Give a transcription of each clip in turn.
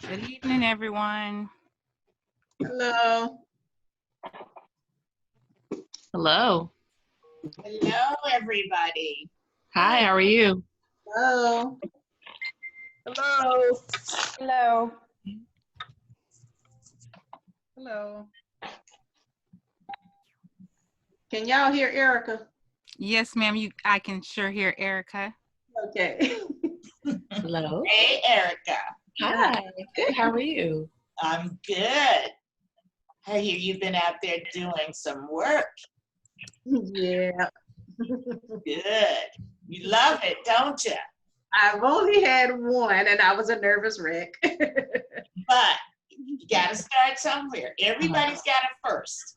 Good evening, everyone. Hello. Hello. Hello, everybody. Hi, how are you? Hello. Hello. Hello. Hello. Can y'all hear Erica? Yes, ma'am. I can sure hear Erica. Okay. Hello. Hey, Erica. Hi. Good. How are you? I'm good. I hear you've been out there doing some work. Yeah. Good. You love it, don't you? I've only had one and I was a nervous wreck. But you got to start somewhere. Everybody's got a first.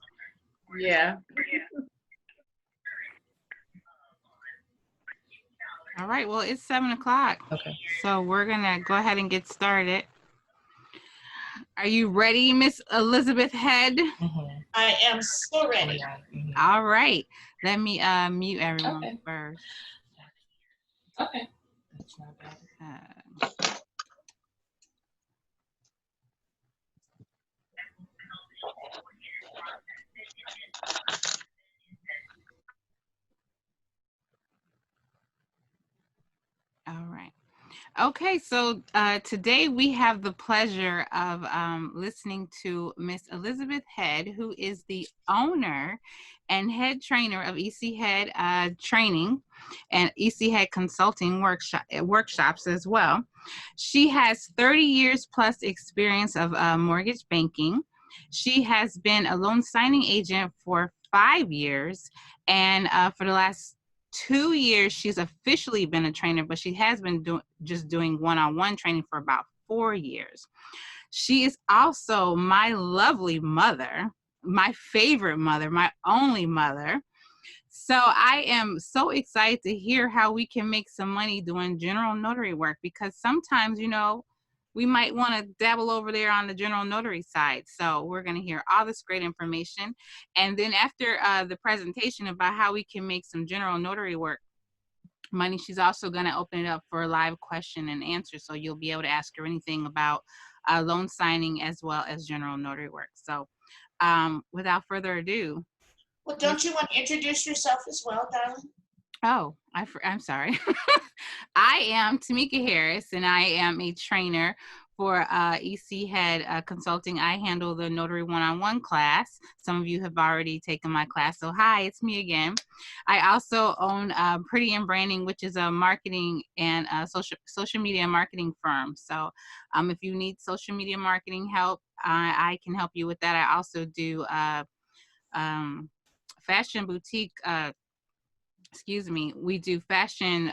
Yeah. All right. Well, it's 7 o'clock. Okay. So we're going to go ahead and get started. Are you ready, Miss Elizabeth Head? I am so ready. All right. Let me mute everyone first. Okay. That's not bad. All right. Okay, so today we have the pleasure of listening to Miss Elizabeth Head, who is the owner and head trainer of EC Head Training and EC Head Consulting workshops as well. She has 30 years plus experience of mortgage banking. She has been a loan signing agent for 5 years, and for the last 2 years, she's officially been a trainer, but she has been doing one-on-one training for about 4 years. She is also my lovely mother, my favorite mother, my only mother. So I am so excited to hear how we can make some money doing general notary work, because sometimes, you know, we might want to dabble over there on the general notary side. So we're going to hear all this great information. And then after the presentation about how we can make some general notary work money, she's also going to open it up for a live question and answer. So you'll be able to ask her anything about loan signing as well as general notary work. So without further ado. Well, don't you want to introduce yourself as well, darling? Oh, I'm sorry. I am Tamika Harris, and I am a trainer for EC Head Consulting. I handle the Notary One-on-One class. Some of you have already taken my class, so hi, it's me again. I also own Pretty and Branding, which is a marketing and social media marketing firm. So if you need social media marketing help, I can help you with that. I also do fashion boutique we do fashion,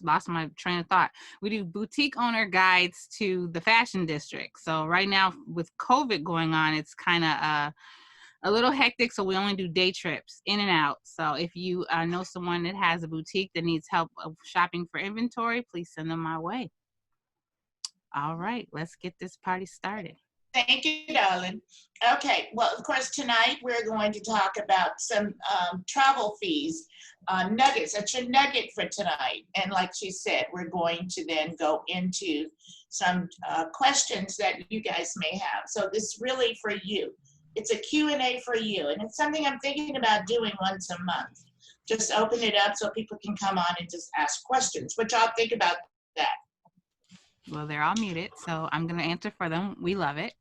lost my train of thought. We do boutique owner guides to the fashion district. So right now with COVID going on, it's kind of a little hectic. So we only do day trips in and out. So if you know someone that has a boutique that needs help shopping for inventory, please send them my way. All right, let's get this party started. Thank you, darling. Okay, well, of course, tonight we're going to talk about some travel fees, nuggets. That's your nugget for tonight. And like she said, we're going to then go into some questions that you guys may have. So this is really for you. It's a Q&A for you. And it's something I'm thinking about doing once a month. Just open it up so people can come on and just ask questions. What y'all think about that? Well, they're all muted, so I'm going to answer for them. We love it.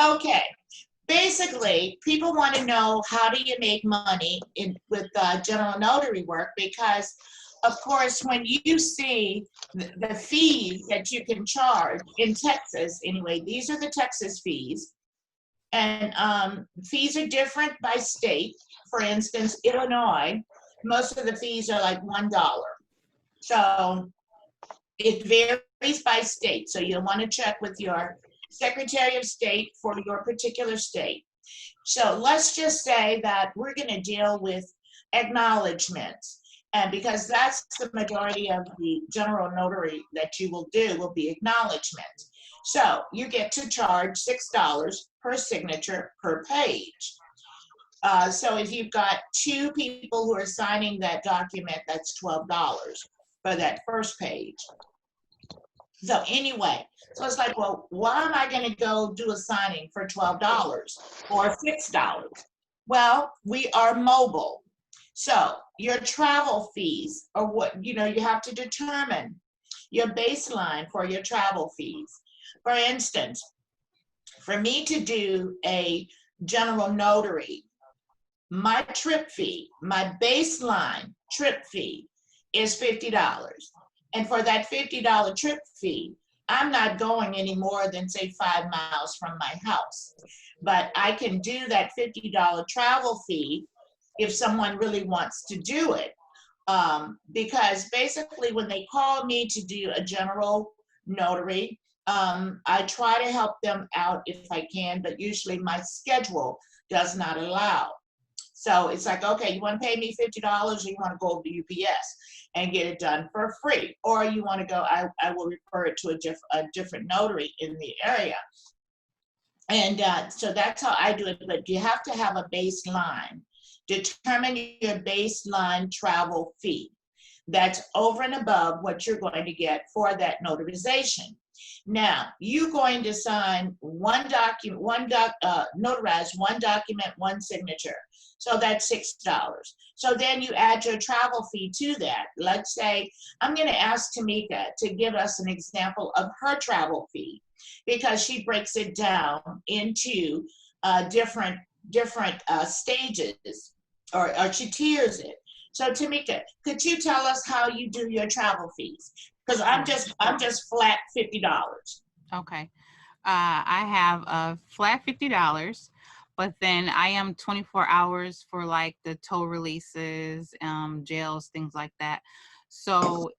Okay. Basically, people want to know, how do you make money with general notary work? Because, of course, when you see the fees that you can charge in Texas, anyway, these are the Texas fees. And fees are different by state. For instance, Illinois, most of the fees are like $1. So it varies by state, so you'll want to check with your Secretary of State for your particular state. So let's just say that we're going to deal with acknowledgments, and because that's the majority of the general notary that you will do will be acknowledgement. So you get to charge $6 per signature per page. So if you've got 2 people who are signing that document, that's $12. for that first page. So anyway, so it's like, well, why am I going to go do a signing for $12 or $6? Well, we are mobile. So your travel fees are what, you have to determine your baseline for your travel fees. For instance, for me to do a general notary, my trip fee, my baseline trip fee is $50. And for that $50 trip fee, I'm not going any more than, say, 5 miles from my house. But I can do that $50 travel fee if someone really wants to do it. Because basically when they call me to do a general notary, I try to help them out if I can, but usually my schedule does not allow. So it's like, okay, you want to pay me $50 or you want to go to UPS and get it done for free? Or you want to go, I will refer it to a different notary in the area. And so that's how I do it, but you have to have a baseline. Determine your baseline travel fee. That's over and above what you're going to get for that notarization. Now, you're going to sign one document, notarize one document, one signature. So that's $6. So then you add your travel fee to that. Let's say, I'm going to ask Tamika to give us an example of her travel fee, because she breaks it down into different stages, or she tiers it. So Tamika, could you tell us how you do your travel fees? Because I'm just flat $50. Okay. I have a flat $50, but then I am 24 hours for like the tow releases, jails, things like that. So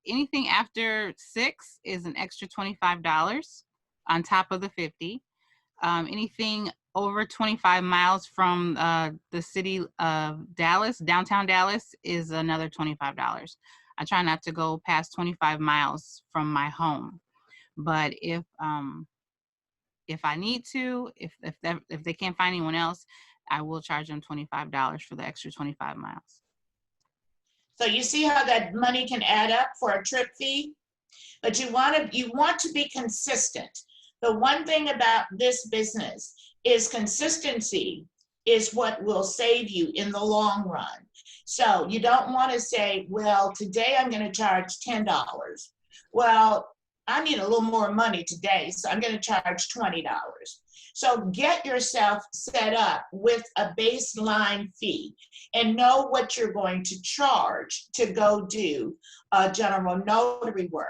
anything after 6 is an extra $25 on top of the 50. Anything over 25 miles from the city of Dallas, downtown Dallas, is another $25. I try not to go past 25 miles from my home, but if I need to, if they can't find anyone else, I will charge them $25 for the extra 25 miles. So you see how that money can add up for a trip fee? But you want to be consistent. The one thing about this business is consistency is what will save you in the long run. So you don't want to say, well, today I'm going to charge $10. Well, I need a little more money today, so I'm going to charge $20. So get yourself set up with a baseline fee and know what you're going to charge to go do general notary work.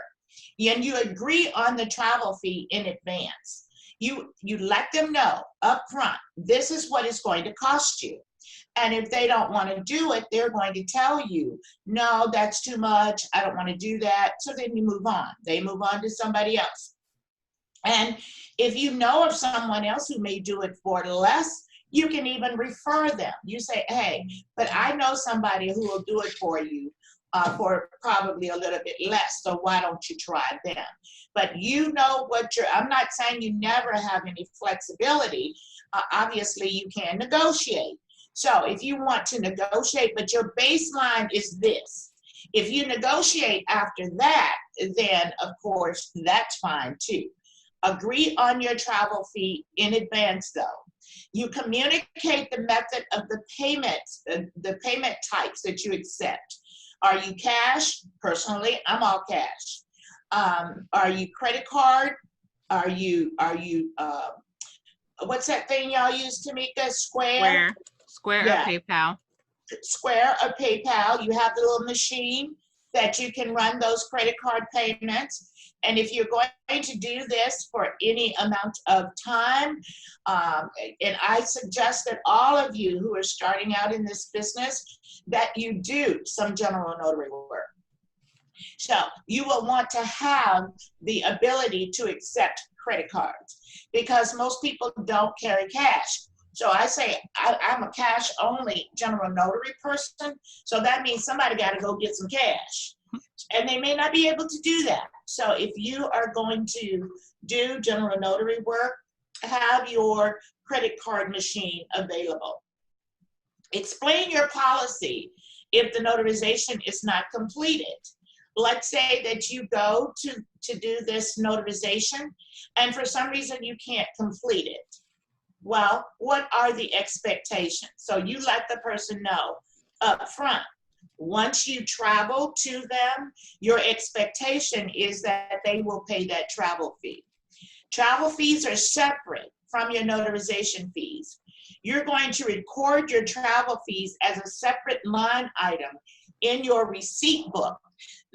And you agree on the travel fee in advance. You let them know up front, this is what it's going to cost you. And if they don't want to do it, they're going to tell you, no, that's too much, I don't want to do that. So then you move on. They move on to somebody else. And if you know of someone else who may do it for less, you can even refer them. You say, hey, but I know somebody who will do it for you for probably a little bit less, so why don't you try them? But you know what I'm not saying you never have any flexibility. Obviously, you can negotiate. So if you want to negotiate, but your baseline is this. If you negotiate after that, then of course, that's fine too. Agree on your travel fee in advance though. You communicate the method of the payments, the payment types that you accept. Are you cash? Personally, I'm all cash. Are you credit card? Are you what's that thing y'all use, Tamika? Square? Square Yeah. or PayPal. Square or PayPal. You have the little machine that you can run those credit card payments. And if you're going to do this for any amount of time, and I suggest that all of you who are starting out in this business, that you do some general notary work. So you will want to have the ability to accept credit cards because most people don't carry cash. So I say I'm a cash only general notary person. So that means somebody got to go get some cash. And they may not be able to do that. So if you are going to do general notary work, have your credit card machine available. Explain your policy if the notarization is not completed. let's say that you go to do this notarization and for some reason you can't complete it. Well, what are the expectations? So you let the person know up front. Once you travel to them, your expectation is that they will pay that travel fee. Travel fees are separate from your notarization fees. You're going to record your travel fees as a separate line item in your receipt book.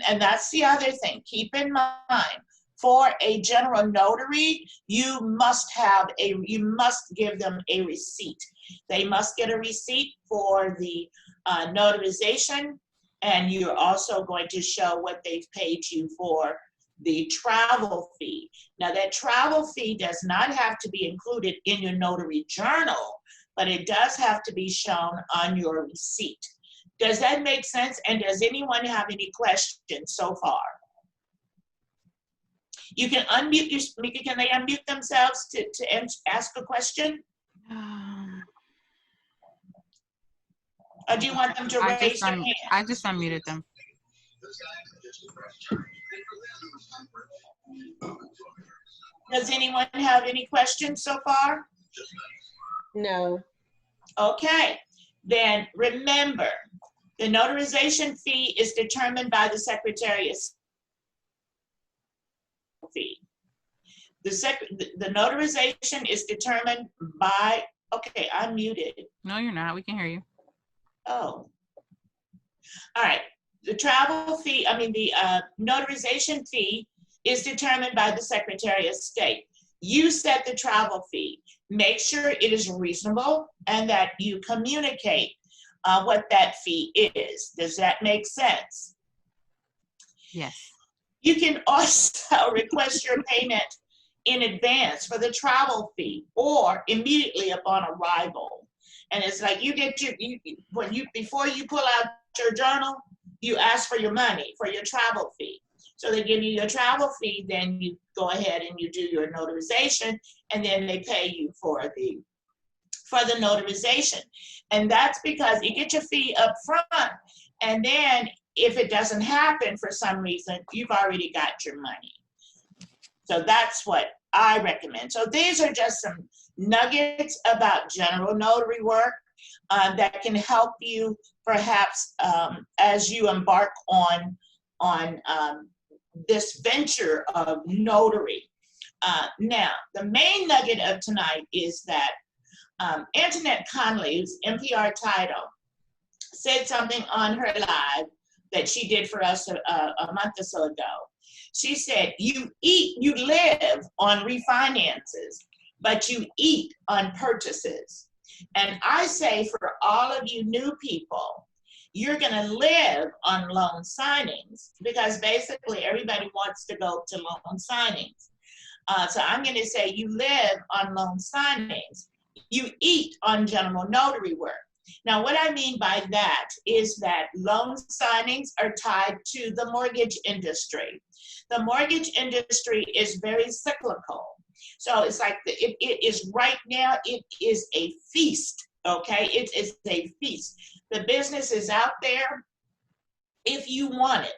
And that's the other thing. Keep in mind, for a general notary, you must give them a receipt. They must get a receipt for the notarization, and you're also going to show what they've paid you for the travel fee. Now that travel fee does not have to be included in your notary journal, but it does have to be shown on your receipt. Does that make sense? And does anyone have any questions so far? You can unmute your speaker. Can they unmute themselves to ask a question? Or do you want them to raise their hand? I just unmuted them. Does anyone have any questions so far? No. Okay, then remember, the notarization fee is determined by the Secretary of State fee. The notarization is determined by, okay, I'm muted. No, you're not. We can hear you. Oh. All right. The travel fee, the notarization fee is determined by the Secretary of State. You set the travel fee. Make sure it is reasonable and that you communicate what that fee is. Does that make sense? Yes. You can also request your payment in advance for the travel fee or immediately upon arrival. And it's like you get before you pull out your journal, you ask for your money for your travel fee. So they give you your travel fee, then you go ahead and you do your notarization, and then they pay you for the notarization. And that's because you get your fee up front, and then if it doesn't happen for some reason, you've already got your money. So that's what I recommend. So these are just some nuggets about general notary work that can help you perhaps as you embark on this venture of notary. Now, the main nugget of tonight is that Antoinette Conley, who's NPR title, said something on her live that she did for us a month or so ago. She said, you live on refinances, but you eat on purchases. And I say for all of you new people, you're gonna live on loan signings because basically everybody wants to go to loan signings. So I'm gonna say you live on loan signings. You eat on general notary work. Now, what I mean by that is that loan signings are tied to the mortgage industry. The mortgage industry is very cyclical. So it's like, it is right now, it is a feast, okay? It is a feast. The business is out there if you want it.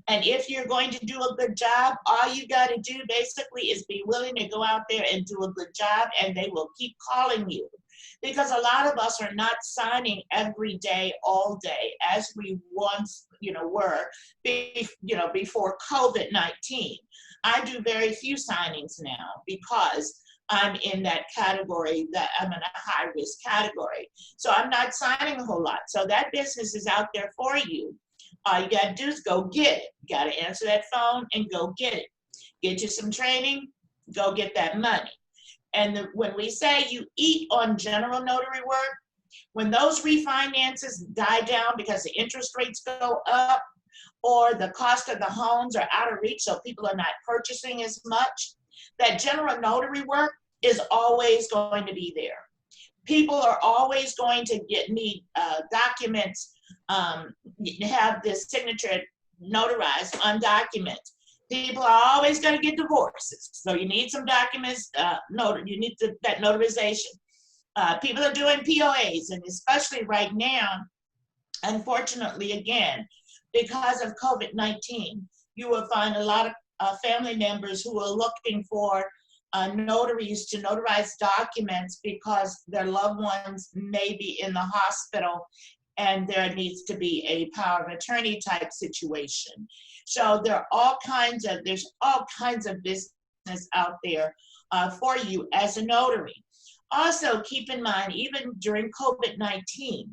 And if you're going to do a good job, all you got to do basically is be willing to go out there and do a good job, and they will keep calling you. Because a lot of us are not signing every day, all day, as we once, were, before COVID-19. I do very few signings now because I'm in that category, that I'm in a high risk category. So I'm not signing a whole lot. So that business is out there for you. All you gotta do is go get it. You gotta answer that phone and go get it. Get you some training, go get that money. And when we say you eat on general notary work, when those refinances die down because the interest rates go up or the cost of the homes are out of reach, so people are not purchasing as much, that general notary work is always going to be there. People are always going to need documents, have this signature notarized on documents. People are always going to get divorces. So you need some documents, you need that notarization. People are doing POAs, and especially right now, unfortunately, again, because of COVID-19. You will find a lot of family members who are looking for notaries to notarize documents because their loved ones may be in the hospital and there needs to be a power of attorney type situation. So there's all kinds of business out there for you as a notary. Also, keep in mind, even during COVID-19,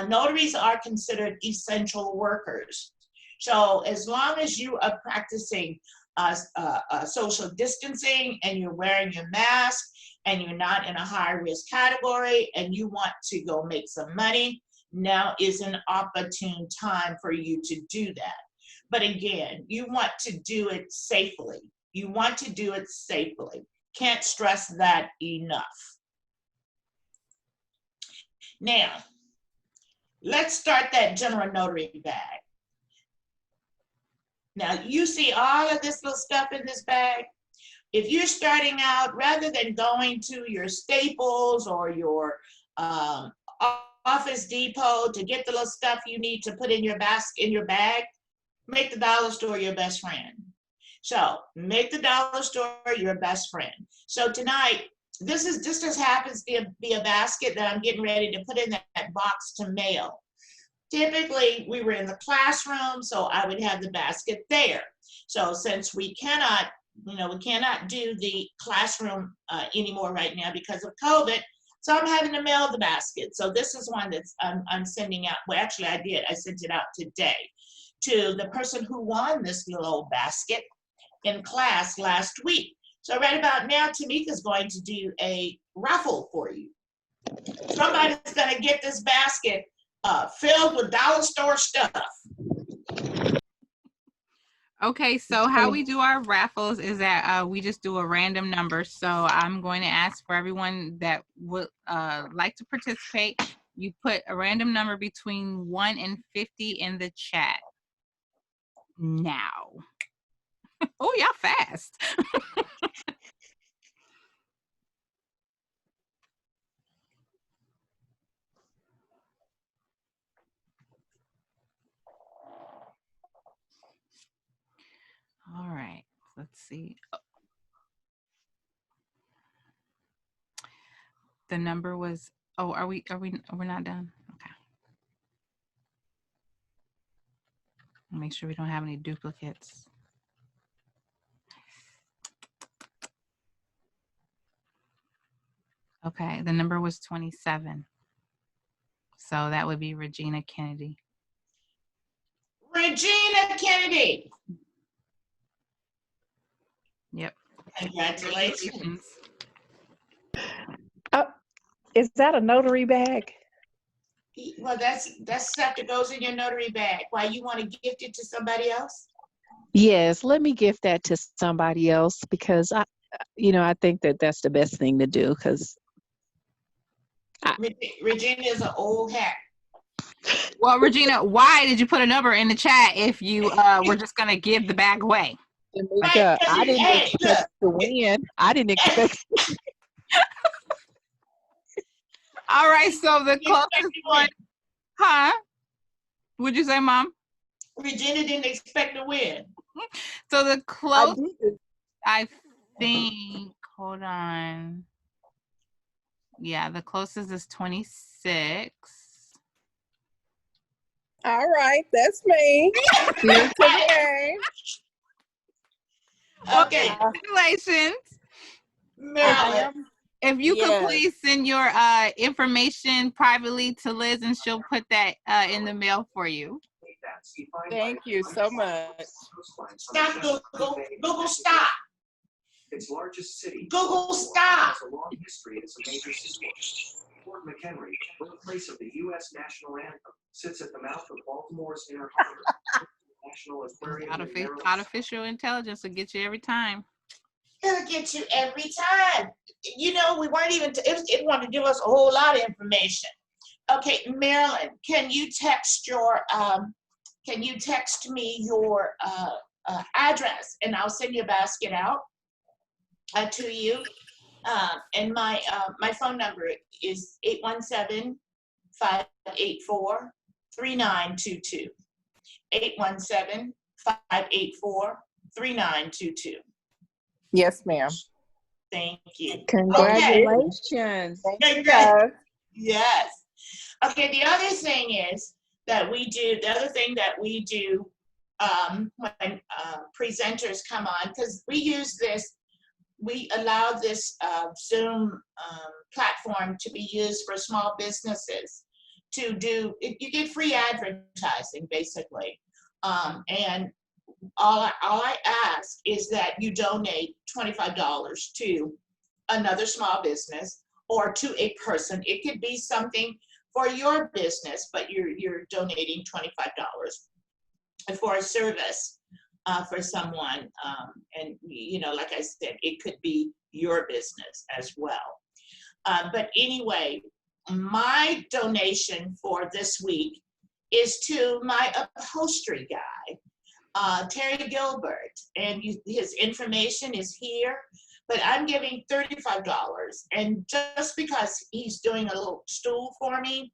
notaries are considered essential workers. So as long as you are practicing social distancing and you're wearing your mask and you're not in a high risk category and you want to go make some money, now is an opportune time for you to do that. But again, you want to do it safely. You want to do it safely. Can't stress that enough. Now, let's start that general notary bag. Now, you see all of this little stuff in this bag? If you're starting out, rather than going to your Staples or your Office Depot to get the little stuff you need to put in your bag, make the dollar store your best friend. So make the dollar store your best friend. So tonight, this just happens to be a basket that I'm getting ready to put in that box to mail. Typically, we were in the classroom, so I would have the basket there. So since we cannot do the classroom anymore right now because of COVID, so I'm having to mail the basket. So this is one that's I'm sending out. Well, actually, I sent it out today to the person who won this little old basket in class last week. So right about now, Tamika's going to do a raffle for you. Somebody's going to get this basket filled with dollar store stuff. Okay, so how we do our raffles is that we just do a random number. So I'm going to ask for everyone that would like to participate. You put a random number between 1 and 50 in the chat now. Oh, y'all fast. All right, let's see. The number was, we're not done? Okay. Make sure we don't have any duplicates. Okay, the number was 27. So that would be Regina Kennedy. Regina Kennedy. Yep. Congratulations. Is that a notary bag? Well, that's stuff that goes in your notary bag. Why, you want to gift it to somebody else? Yes, let me gift that to somebody else because I think that that's the best thing to do because Regina is an old hat. Well, Regina, why did you put a number in the chat if you were just going to give the bag away? Tamika, I didn't expect to win. I didn't expect. All right, so the closest one, huh? What'd you say, Mom? Regina didn't expect to win. So the closest, I think, hold on. Yeah, the closest is 26. All right, that's me. Here to the game. Okay. Congratulations. Marilyn. If you could please send your information privately to Liz and she'll put that in the mail for you. Thank you so much. Stop, Google. Google, stop. Its largest city. Google, stop. Has a long history as a major seaport. Fort McHenry, birthplace of the U.S. national anthem, sits at the mouth of Baltimore's Inner Harbor. National Aquarium. Artificial intelligence will get you every time. It'll get you every time. You know, we weren't even, it wanted to give us a whole lot of information. Okay, Marilyn, can you text me your address and I'll send you a basket out to you. And my phone number is 817-584-3922. 817-584-3922. Yes, ma'am. Thank you. Congratulations. Thank you, Great. guys. Yes. Okay, the other thing that we do when presenters come on, because we allow this Zoom platform to be used for small businesses to do, you get free advertising basically. And all I ask is that you donate $25 to another small business or to a person. It could be something for your business, but you're donating $25 for a service for someone. And like I said, it could be your business as well. But anyway, my donation for this week is to my upholstery guy, Terry Gilbert, and his information is here, but I'm giving $35, and just because he's doing a little stool for me,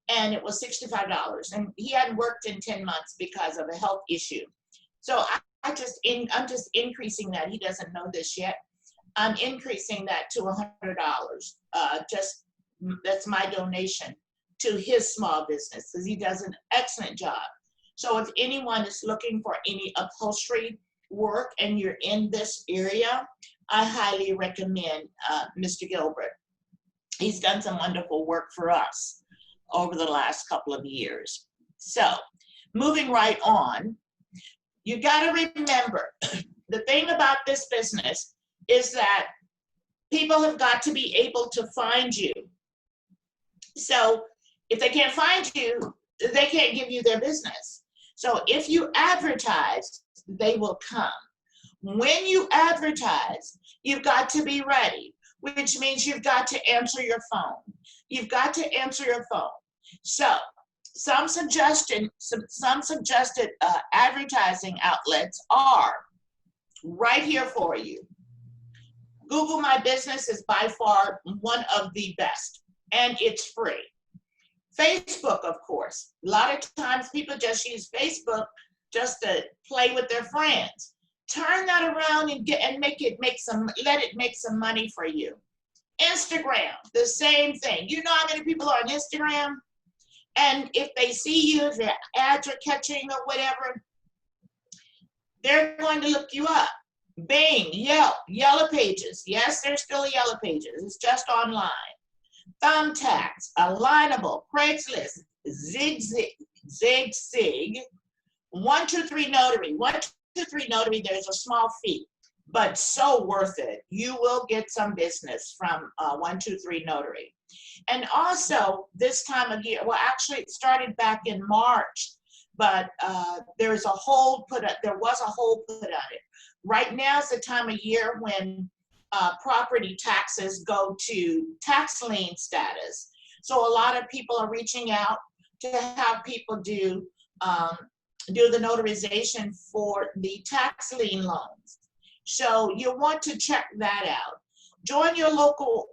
and it was $65, and he hadn't worked in 10 months because of a health issue. So I'm just increasing that. He doesn't know this yet. I'm increasing that to $100. That's my donation to his small business, because he does an excellent job. So if anyone is looking for any upholstery work and you're in this area, I highly recommend Mr. Gilbert. He's done some wonderful work for us over the last couple of years. So moving right on, you got to remember, the thing about this business is that people have got to be able to find you. So if they can't find you, they can't give you their business. So if you advertise, they will come. When you advertise, you've got to be ready, which means you've got to answer your phone. You've got to answer your phone. So some suggested advertising outlets are right here for you. Google My Business is by far one of the best, and it's free. Facebook, of course. A lot of times people just use Facebook just to play with their friends. Turn that around and let it make some money for you. Instagram, the same thing. You know how many people are on Instagram? And if they see you, if their ads are catching or whatever, they're going to look you up. Bing, Yelp, Yellow Pages. Yes, there's still a Yellow Pages. It's just online. Thumbtacks, Alignable, Craigslist, Zig, 123 Notary. 123 Notary, there's a small fee, but so worth it. You will get some business from 123 Notary. And also this time of year, well, actually it started back in March, but there was a hold put on it. Right now is the time of year when property taxes go to tax lien status. So a lot of people are reaching out to have people do the notarization for the tax lien loans. So you want to check that out. Join your local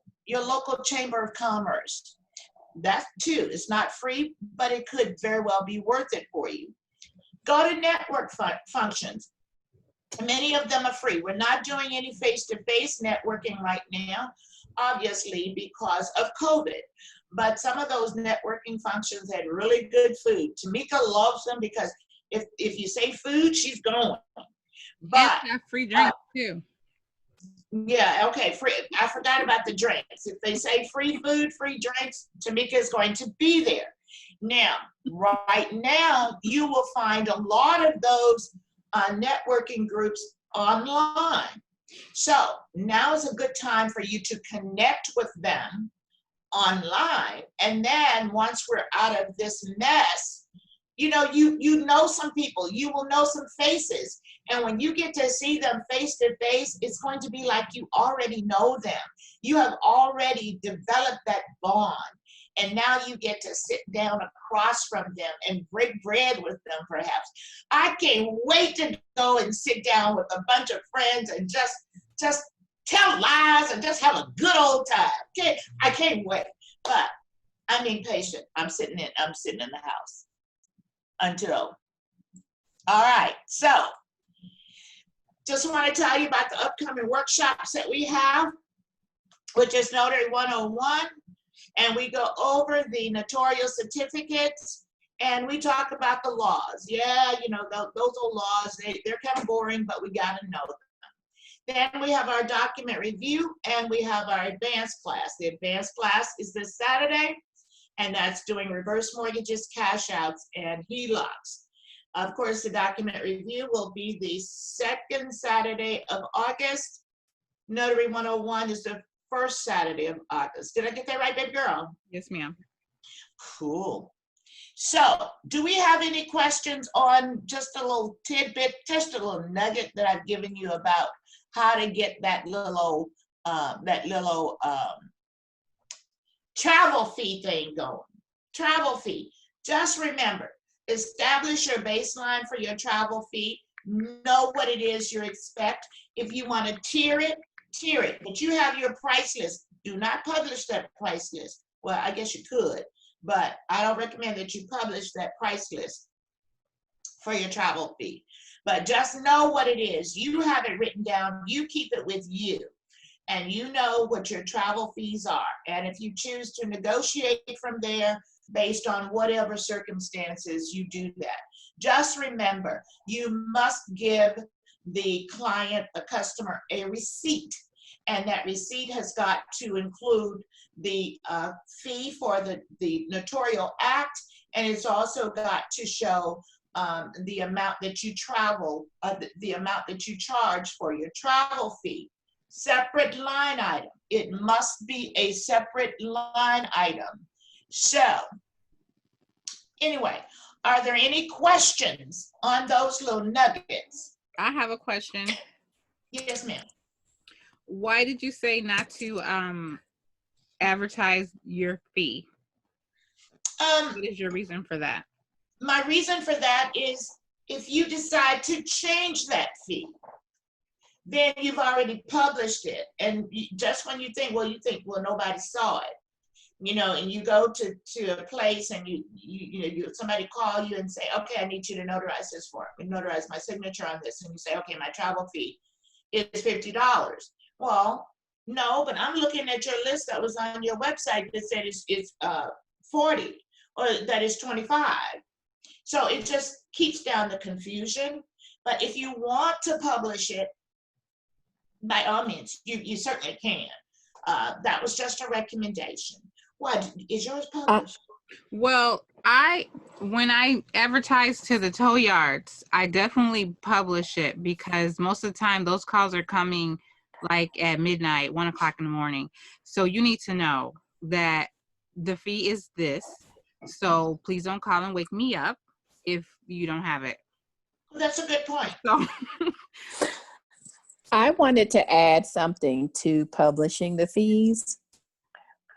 chamber of commerce. That too, it's not free, but it could very well be worth it for you. Go to network functions. Many of them are free. We're not doing any face-to-face networking right now, obviously because of COVID. But some of those networking functions had really good food. Tamika loves them because if you say food, she's going. But have free drinks too. Yeah, okay. Free. I forgot about the drinks. If they say free food, free drinks, Tamika is going to be there. Now, right now, you will find a lot of those networking groups online. So now is a good time for you to connect with them online. And then once we're out of this mess, you know some people, you will know some faces. And when you get to see them face to face, it's going to be like you already know them. You have already developed that bond. And now you get to sit down across from them and break bread with them, perhaps. I can't wait to go and sit down with a bunch of friends and just tell lies and just have a good old time. I can't wait. But I'm being patient. I'm sitting in the house until All right, so just want to tell you about the upcoming workshops that we have, which is Notary 101, and we go over the notarial certificates, and we talk about the laws. Yeah, you know, those old laws, they're kind of boring, but we got to know them. Then we have our document review, and we have our advanced class. The advanced class is this Saturday, and that's doing reverse mortgages, cash outs, and HELOCs. Of course, the document review will be the second Saturday of August. Notary 101 is the first Saturday of August. Did I get that right, baby girl? Yes, ma'am. Cool. So, do we have any questions on just a little tidbit, just a little nugget that I've given you about how to get that little travel fee thing going? Travel fee. Just remember, establish your baseline for your travel fee. Know what it is you expect. If you want to tier it, but you have your price list. Do not publish that price list. Well, I guess you could, but I don't recommend that you publish that price list for your travel fee. But just know what it is. You have it written down. You keep it with you, and you know what your travel fees are. And if you choose to negotiate from there based on whatever circumstances, you do that. Just remember, you must give the client, the customer, a receipt. And that receipt has got to include the fee for the notarial act, and it's also got to show the amount that you travel, the amount that you charge for your travel fee. Separate line item. It must be a separate line item. So, anyway, are there any questions on those little nuggets? I have a question. Yes, ma'am. Why did you say not to advertise your fee? What is your reason for that? My reason for that is if you decide to change that fee, then you've already published it. And just when you think, well, nobody saw it, you know, and you go to a place and somebody call you and say, okay, I need you to notarize this for me, notarize my signature on this. And you say, okay, my travel fee is $50. Well, no, but I'm looking at your list that was on your website that said it's 40 or that is 25. So it just keeps down the confusion. But if you want to publish it, by all means, you certainly can. That was just a recommendation. What, is yours published? Well, when I advertise to the tow yards, I definitely publish it because most of the time those calls are coming like at midnight, 1 o'clock in the morning. So you need to know that the fee is this. So please don't call and wake me up if you don't have it. That's a good point. So I wanted to add something to publishing the fees.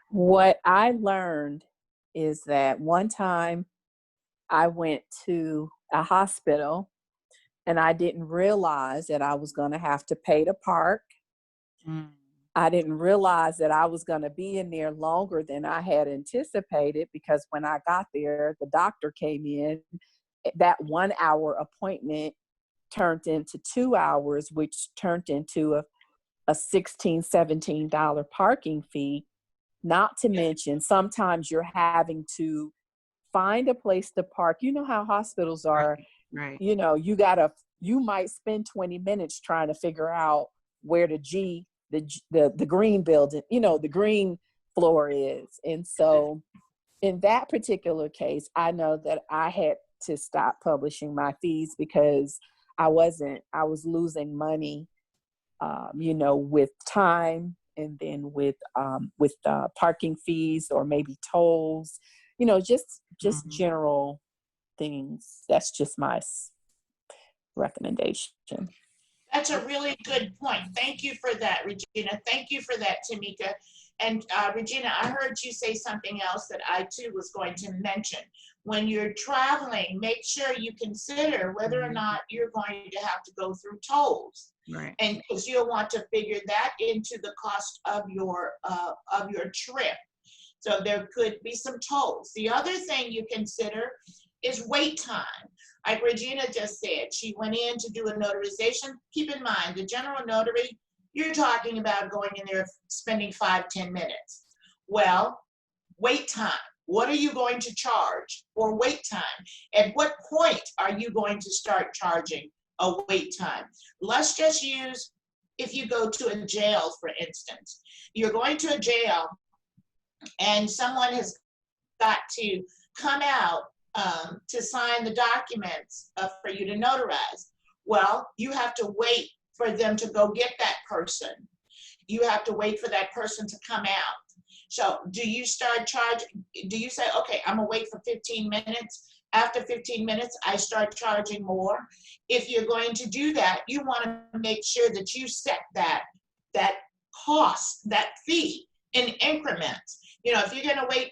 What I learned is that one time I went to a hospital and I didn't realize that I was going to have to pay to park. I didn't realize that I was going to be in there longer than I had anticipated, because when I got there, the doctor came in. That 1 hour appointment turned into 2 hours, which turned into a $16, $17 parking fee. Not to mention, sometimes you're having to find a place to park. You know how hospitals are, right. You know, you might spend 20 minutes trying to figure out where the green building, you know, the green floor is. And so in that particular case, I know that I had to stop publishing my fees because I was losing money, you know, with time, and then with parking fees or maybe tolls, you know, just general things. That's just my recommendation. That's a really good point. Thank you for that, Regina. Thank you for that, Tamika. And Regina, I heard you say something else that I too was going to mention. When you're traveling, make sure you consider whether or not you're going to have to go through tolls. Right. And because you'll want to figure that into the cost of your trip. So there could be some tolls. The other thing you consider is wait time. Like Regina just said, she went in to do a notarization. Keep in mind, the general notary, you're talking about going in there, spending 5-10 minutes. Well, wait time. What are you going to charge for wait time? At what point are you going to start charging a wait time? Let's just use, if you go to a jail, for instance, you're going to a jail and someone has got to come out to sign the documents for you to notarize. Well, you have to wait for them to go get that person. You have to wait for that person to come out. So do you start charging? Do you say, okay, I'm gonna wait for 15 minutes. After 15 minutes, I start charging more. If you're going to do that, you wanna make sure that you set that cost, that fee in increments. You know, if you're gonna wait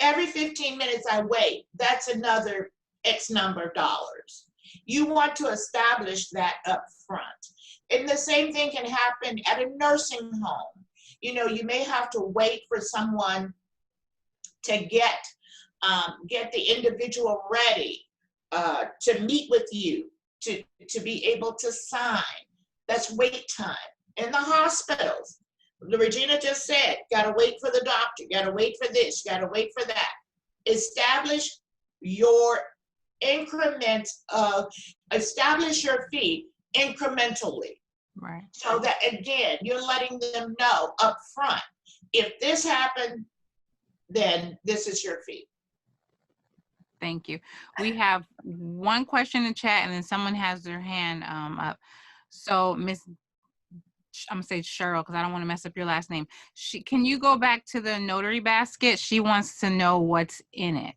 every 15 minutes I wait, that's another X number of dollars. You want to establish that up front. And the same thing can happen at a nursing home. You know, you may have to wait for someone to get the individual ready to meet with you, to be able to sign. That's wait time. In the hospitals, Regina just said, gotta wait for the doctor, gotta wait for this, gotta wait for that. Establish your increments establish your fee incrementally. Right. So that, again, you're letting them know up front, if this happened, then this is your fee. Thank you. We have one question in chat and then someone has their hand up. So Miss, I'm gonna say Cheryl because I don't want to mess up your last name. Can you go back to the notary basket? She wants to know what's in it.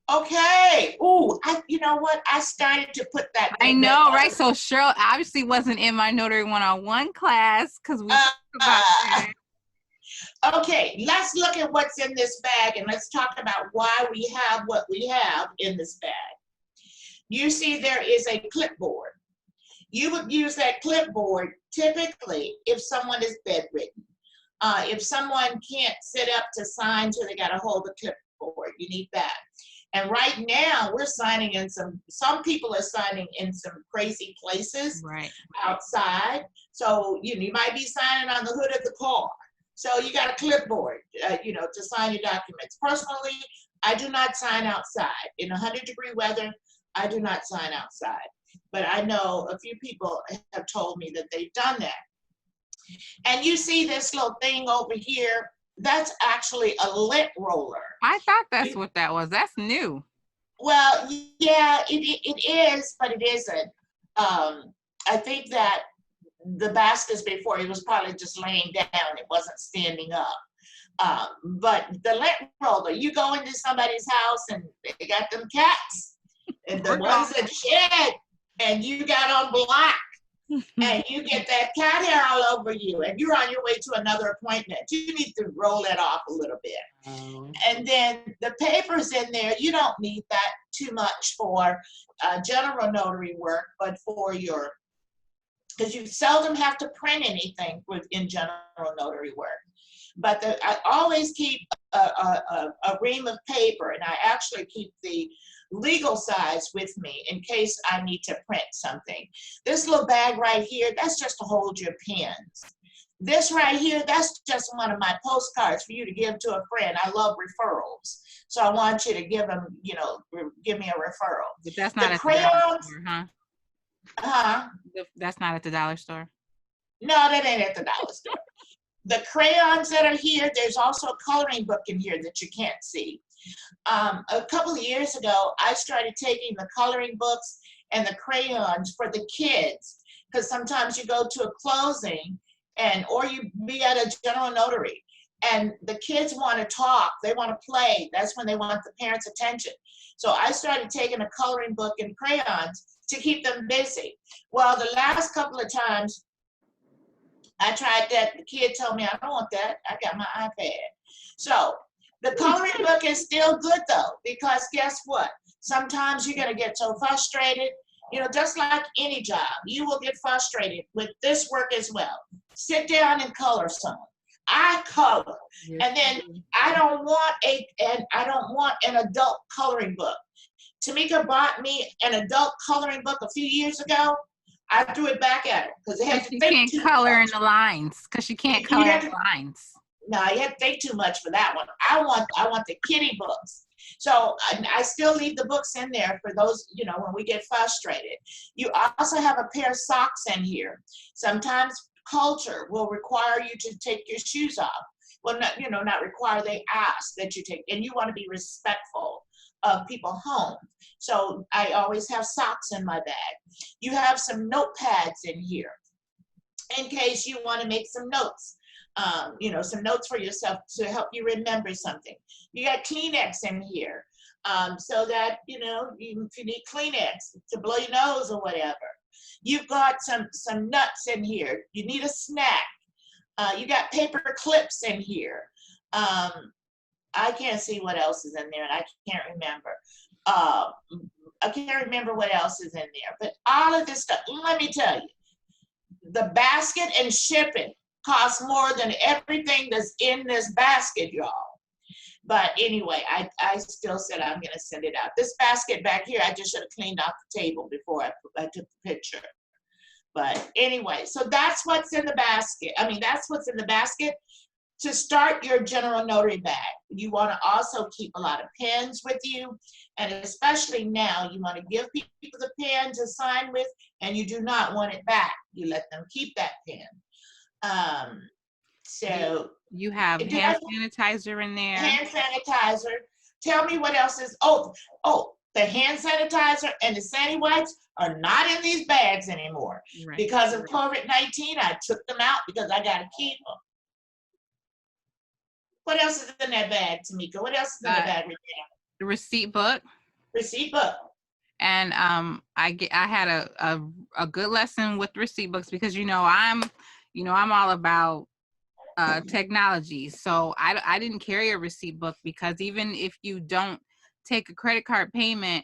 Okay. Ooh, you know what? I started to put that. I know, right? So Cheryl obviously wasn't in my Notary 101 class because we talked about that. Okay, let's look at what's in this bag and let's talk about why we have what we have in this bag. You see there is a clipboard. You would use that clipboard typically if someone is bedridden. If someone can't sit up to sign, so they got to hold the clipboard, you need that. And right now we're signing in some people are signing in some crazy places outside. So you might be signing on the hood of the car. So you got a clipboard, to sign your documents. Personally, I do not sign outside. In 100-degree weather, I do not sign outside. But I know a few people have told me that they've done that. And you see this little thing over here, that's actually a lint roller. I thought that's what that was. That's new. Well, yeah, it is, but it isn't. I think that the baskets before, it was probably just laying down. It wasn't standing up. But the lint roller, you go into somebody's house and they got them cats and the ones that shed and you got on black and you get that cat hair all over you and you're on your way to another appointment. You need to roll that off a little bit. And then the papers in there, you don't need that too much for general notary work, but for your, because you seldom have to print anything in general notary work. But I always keep a ream of paper, and I actually keep the legal size with me in case I need to print something. This little bag right here, that's just to hold your pens. This right here, that's just one of my postcards for you to give to a friend. I love referrals. So I want you to give them, give me a referral. But that's not at the dollar store, huh? Uh-huh. That's not at the dollar store? No, that ain't at the dollar store. The crayons that are here, there's also a coloring book in here that you can't see. A couple of years ago, I started taking the coloring books and the crayons for the kids, because sometimes you go to a closing or you be at a general notary and the kids want to talk, they want to play. That's when they want the parents' attention. So I started taking a coloring book and crayons to keep them busy. Well, the last couple of times I tried that, the kid told me, I don't want that, I got my iPad. So the coloring book is still good though, because guess what? Sometimes you're gonna get so frustrated, just like any job, you will get frustrated with this work as well. Sit down and color some. I color, and then I don't want an adult coloring book. Tamika bought me an adult coloring book a few years ago. I threw it back at her because it had to She think can't too color in much. the lines because she can't You color in have the to, lines. no, you have to think too much for that one. I want the kitty books. So I still leave the books in there for those, when we get frustrated. You also have a pair of socks in here. Sometimes culture will require you to take your shoes off. Well, not require, they ask that you take, and you want to be respectful of people home. So I always have socks in my bag. You have some notepads in here in case you want to make some notes. Some notes for yourself to help you remember something. You got Kleenex in here, so that, if you need Kleenex to blow your nose or whatever. You've got some nuts in here. You need a snack. You got paper clips in here. I can't see what else is in there, and I can't remember. I can't remember what else is in there, but all of this stuff, let me tell you, the basket and shipping costs more than everything that's in this basket, y'all. But anyway, I still said I'm going to send it out. This basket back here, I just should have cleaned off the table before I took the picture. But anyway, so that's what's in the basket. That's what's in the basket to start your general notary bag. You want to also keep a lot of pens with you. And especially now, you want to give people the pen to sign with, and you do not want it back. You let them keep that pen. So you have hand sanitizer in there. Hand sanitizer. Tell me what else is, the hand sanitizer and the sandy wipes are not in these bags anymore. Right. Because of COVID-19, I took them out because I got to keep them. What else is in that bag, Tamika? What else is in the bag? The receipt book. Receipt book. And I had a good lesson with receipt books because I'm all about technology. So I didn't carry a receipt book because even if you don't take a credit card payment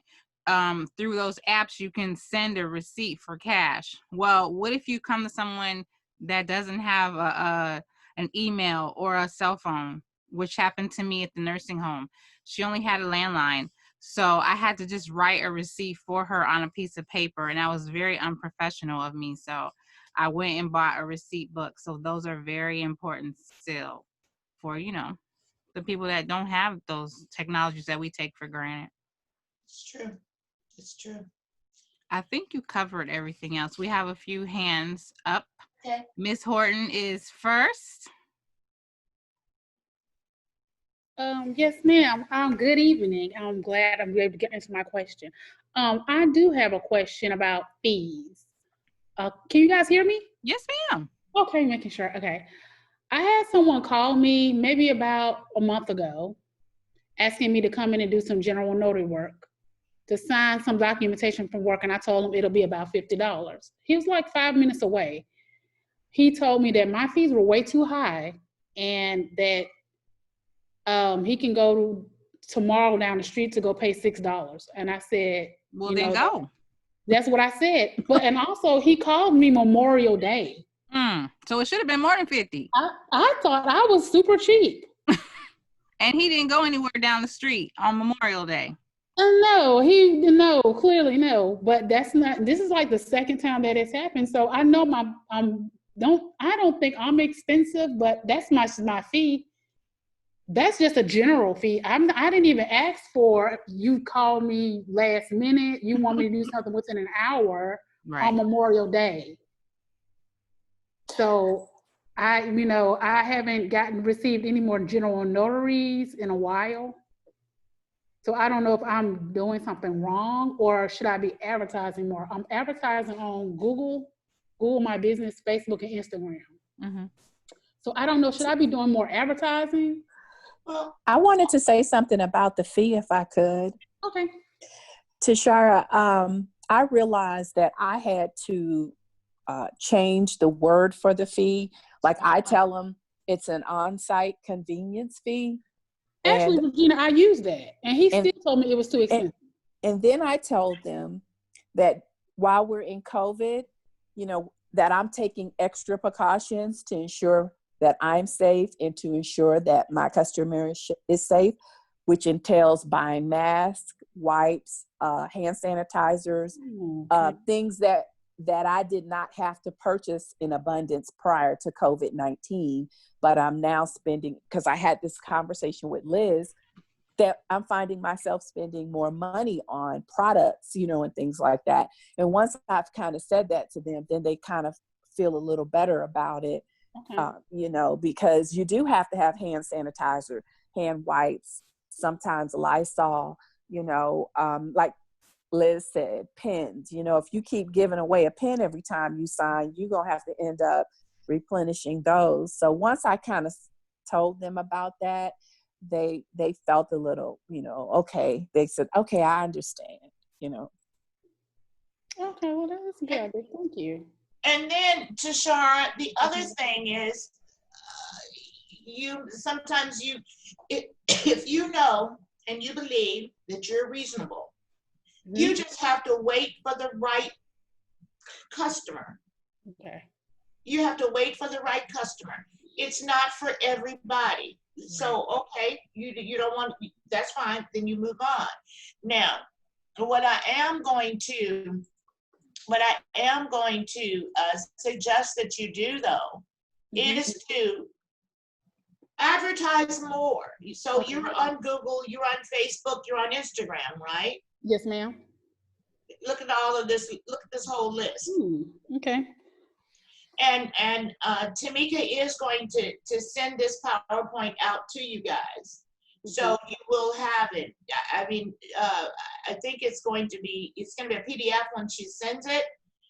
through those apps, you can send a receipt for cash. Well, what if you come to someone that doesn't have an email or a cell phone, which happened to me at the nursing home? She only had a landline. So I had to just write a receipt for her on a piece of paper, and that was very unprofessional of me. So I went and bought a receipt book. So those are very important still for, the people that don't have those technologies that we take for granted. It's true. It's true. I think you covered everything else. We have a few hands up. Okay. Miss Horton is first. Yes, ma'am. Good evening. I'm glad I'm able to get into my question. I do have a question about fees. Can you guys hear me? Yes, ma'am. Okay, making sure. Okay. I had someone call me maybe about a month ago asking me to come in and do some general notary work, to sign some documentation from work, and I told him it'll be about $50. He was like 5 minutes away. He told me that my fees were way too high and that he can go tomorrow down the street to go pay $6. And I said, well, then go. That's what I said. And also he called me Memorial Day. So it should have been more than 50. I thought I was super cheap. And he didn't go anywhere down the street on Memorial Day. No, clearly no. But this is like the second time that it's happened. So I know I don't think I'm expensive, but that's my fee. That's just a general fee. I didn't even ask for, you called me last minute, you want me to do something within an hour on Memorial Day. So I haven't received any more general notaries in a while. So I don't know if I'm doing something wrong, or should I be advertising more? I'm advertising on Google My Business, Facebook, and Instagram. Mm-hmm. So I don't know, should I be doing more advertising? Well, I wanted to say something about the fee, if I could. Okay. Tashara, I realized that I had to change the word for the fee. Like I tell them it's an on-site convenience fee. Actually, Regina, I used that, and he still told me it was too expensive. And then I told them that while we're in COVID, that I'm taking extra precautions to ensure that I'm safe and to ensure that my customer is safe. which entails buying masks, wipes, hand sanitizers, things that I did not have to purchase in abundance prior to COVID-19, but I'm now spending, because I had this conversation with Liz, that I'm finding myself spending more money on products, you know, and things like that. And once I've kind of said that to them, then they kind of feel a little better about it, you know, because you do have to have hand sanitizer, hand wipes, sometimes Lysol, you know, like Liz said, pens. You know, if you keep giving away a pen every time you sign, you're going to have to end up replenishing those. So once I kind of told them about that, they felt a little, you know, okay. They said, okay, I understand, you know. Okay, well, that's good. Thank you. And then, Tashara, the other thing is, if you know and you believe that you're reasonable, you just have to wait for the right customer. Okay. You have to wait for the right customer. It's not for everybody. So, okay, you don't want, that's fine, then you move on. Now, what I am going to suggest that you do, though, is to advertise more. So you're on Google, you're on Facebook, you're on Instagram, right? Yes, ma'am. Look at all of this. Look at this whole list. Okay. And Tamika is going to send this PowerPoint out to you guys, so you will have it. I mean, I think it's going to be a PDF when she sends it,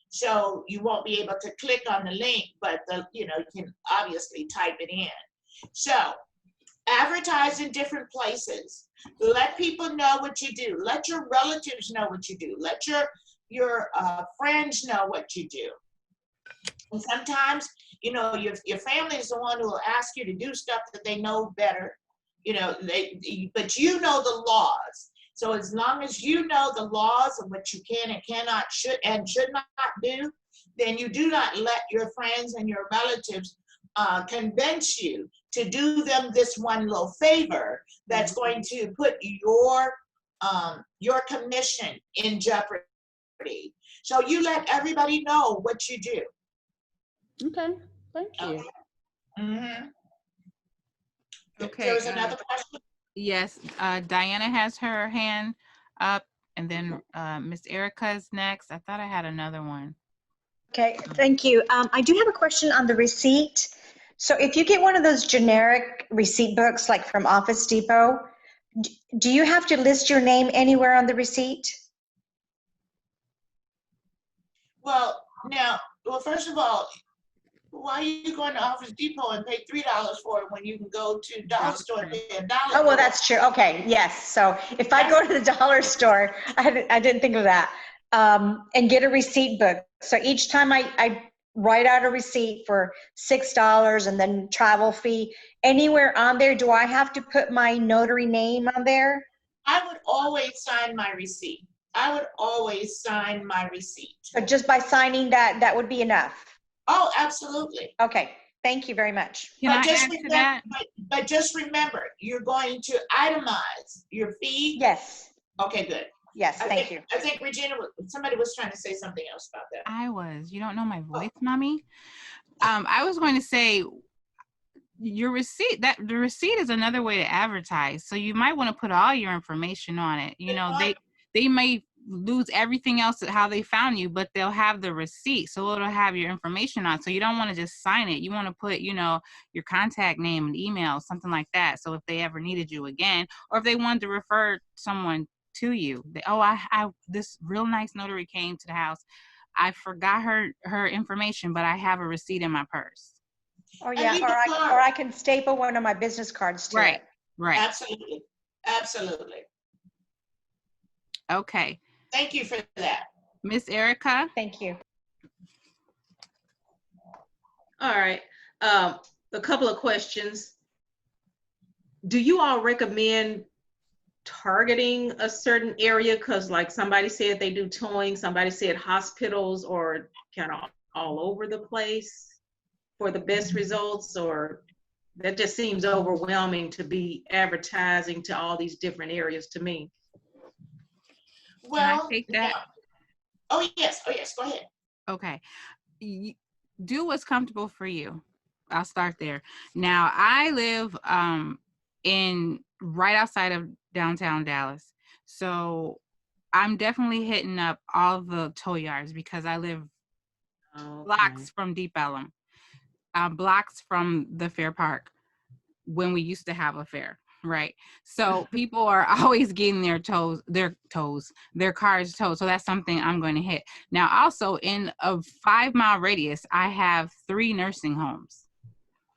so you won't be able to click on the link, but you can obviously type it in. So advertise in different places. Let people know what you do. Let your relatives know what you do. Let your friends know what you do. And sometimes, your family is the one who will ask you to do stuff that they know better, but you know the laws. So as long as you know the laws of what you can and cannot, should not do, then you do not let your friends and your relatives convince you to do them this one little favor that's going to put your commission in jeopardy. So you let everybody know what you do. Okay, thank you. Okay. There was another question? Yes, Diana has her hand up, and then Miss Erica's next. I thought I had another one. Okay, thank you. I do have a question on the receipt. So if you get one of those generic receipt books, like from Office Depot, do you have to list your name anywhere on the receipt? Well, first of all, why are you going to Office Depot and pay $3 for it when you can go to Dollar Store and pay $1? Oh, well, that's true. Okay, yes. So if I go to the dollar store, I didn't think of that, and get a receipt book. So each time I write out a receipt for $6 and then travel fee, anywhere on there, do I have to put my notary name on there? I would always sign my receipt. So just by signing that would be enough? Oh, absolutely. Okay, thank you very much. Can I add to that? But just remember, you're going to itemize your fee. Yes. Okay, good. Yes, thank you. I think Regina, somebody was trying to say something else about that. I was. You don't know my voice, Mommy? I was going to say, your receipt, the receipt is another way to advertise. So you might want to put all your information on it. They may lose everything else how they found you, but they'll have the receipt, so it'll have your information on. So you don't want to just sign it. You want to put your contact name and email, something like that, so if they ever needed you again, or if they wanted to refer someone to you, this real nice notary came to the house, I forgot her information, but I have a receipt in my purse. Oh yeah, or I can staple one of my business cards to it. Right. Absolutely. Okay. Thank you for that. Miss Erica? Thank you. All right. A couple of questions. Do you all recommend targeting a certain area? Because like somebody said they do towing, somebody said hospitals, or kind of all over the place for the best results, or That just seems overwhelming to be advertising to all these different areas to me. Can I Well, take yeah. that? Oh, yes, go ahead. Okay. Do what's comfortable for you. I'll start there. Now, I live in right outside of downtown Dallas. So I'm definitely hitting up all the tow yards because I live blocks from Deep Ellum, blocks from the Fair Park when we used to have a fair, right? So people are always getting their cars towed. So that's something I'm going to hit. Now, also in a 5-mile radius, I have 3 nursing homes.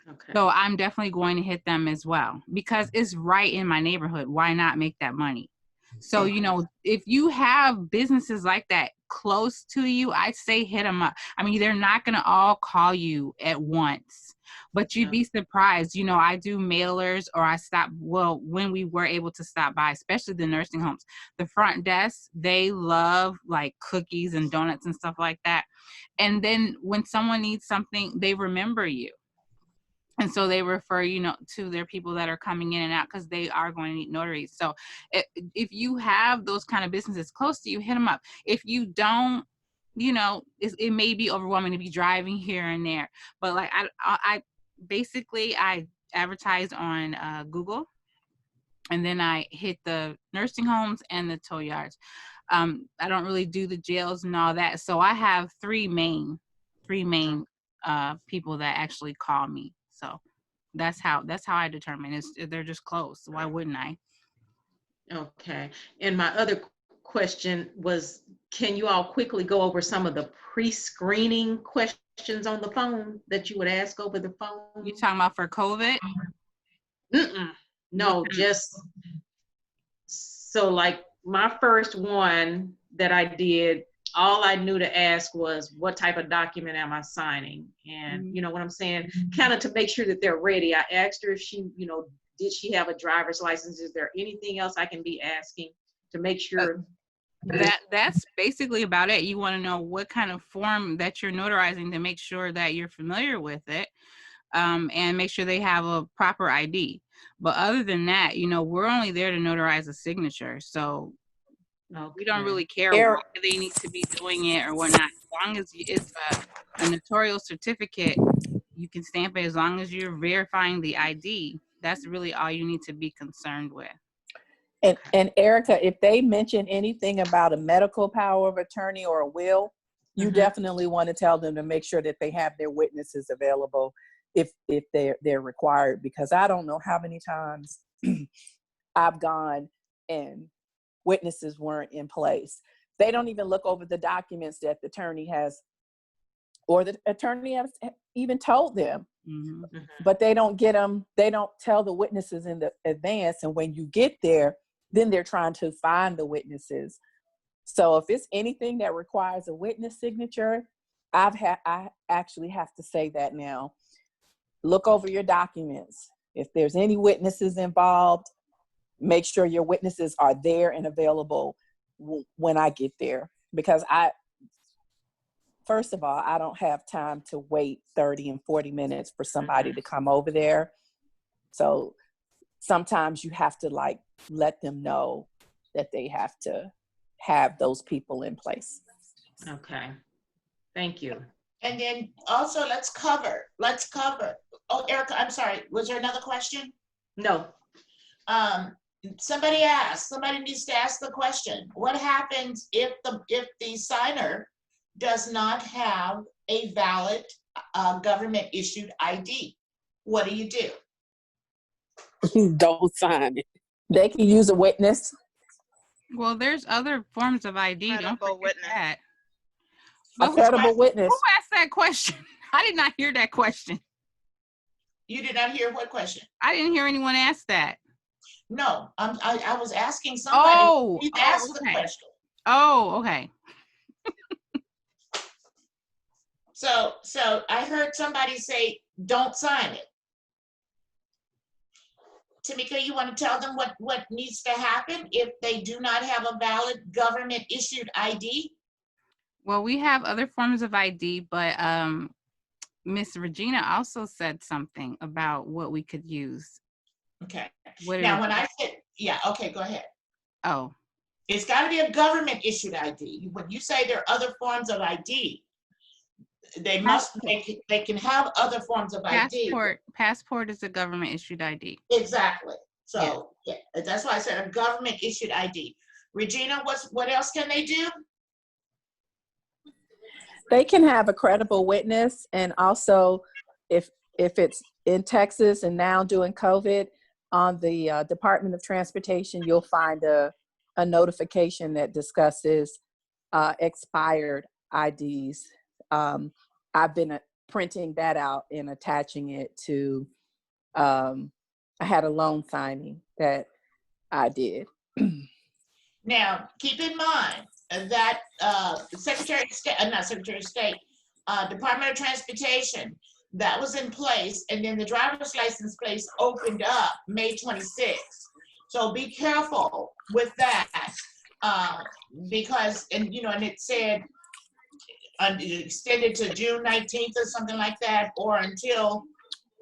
Okay. So I'm definitely going to hit them as well because it's right in my neighborhood. Why not make that money? So, you know, if you have businesses like that close to you, I'd say hit them up. I mean, they're not going to all call you at once, but you'd be surprised. You know, I do mailers or when we were able to stop by, especially the nursing homes, the front desk, they love like cookies and donuts and stuff like that. And then when someone needs something, they remember you. And so they refer, you know, to their people that are coming in and out because they are going to need notaries. So if you have those kind of businesses close to you, hit them up. If you don't, you know, it may be overwhelming to be driving here and there. But like I basically advertise on Google, and then I hit the nursing homes and the tow yards. I don't really do the jails and all that. So I have three main people that actually call me. So that's how I determine they're just close. Why wouldn't I? Okay. And my other question was, can you all quickly go over some of the pre-screening questions on the phone that you would ask over the phone? You talking about for COVID? No, just so like my first one that I did, all I knew to ask was, what type of document am I signing? And you know what I'm saying? Kind of to make sure that they're ready. I asked her if she, you know, did she have a driver's license? Is there anything else I can be asking to make sure? That's basically about it. You want to know what kind of form that you're notarizing to make sure that you're familiar with it, and make sure they have a proper ID. But other than that, you know, we're only there to notarize a signature. So we don't really care why they need to be doing it or whatnot. As long as it's a notarial certificate, you can stamp it. As long as you're verifying the ID, that's really all you need to be concerned with. And Erica, if they mention anything about a medical power of attorney or a will, you definitely want to tell them to make sure that they have their witnesses available if they're required, because I don't know how many times I've gone and witnesses weren't in place. They don't even look over the documents that the attorney has, or the attorney has even told them, but they don't get them. They don't tell the witnesses in the advance. And when you get there, then they're trying to find the witnesses. So if it's anything that requires a witness signature, I actually have to say that now. Look over your documents. If there's any witnesses involved, make sure your witnesses are there and available when I get there. Because first of all, I don't have time to wait 30 and 40 minutes for somebody to come over there. So sometimes you have to like let them know that they have to have those people in place. Okay. Thank you. And then also let's cover. Oh, Erica, I'm sorry. Was there another question? No. Somebody needs to ask the question. What happens if the signer does not have a valid government issued ID? What do you do? Don't sign it. They can use a witness. Well, there's other forms of ID. Don't forget that. A credible witness. Who asked that question? I did not hear that question. You did not hear what question? I didn't hear anyone ask that. No, I was asking somebody. You asked the question. Oh, okay. So I heard somebody say, don't sign it. Tamika, you want to tell them what needs to happen if they do not have a valid government issued ID? Well, we have other forms of ID, but Miss Regina also said something about what we could use. Okay. What Now, did when it, I said, yeah, okay, go ahead. oh, It's got to be a government issued ID. When you say there are other forms of ID, they must, they can have other forms of ID. passport is a government issued ID. Exactly. Yeah. So yeah, that's why I said a government issued ID. Regina, what else can they do? They can have a credible witness, and also if it's in Texas and now doing COVID, on the Department of Transportation, you'll find a notification that discusses expired IDs. I've been printing that out and attaching it to, I had a loan signing that I did. Now, keep in mind that the Secretary of State, not Secretary of State, Department of Transportation, that was in place, and then the driver's license place opened up May 26th. So be careful with that, because, and it said extended to June 19th or something like that, or until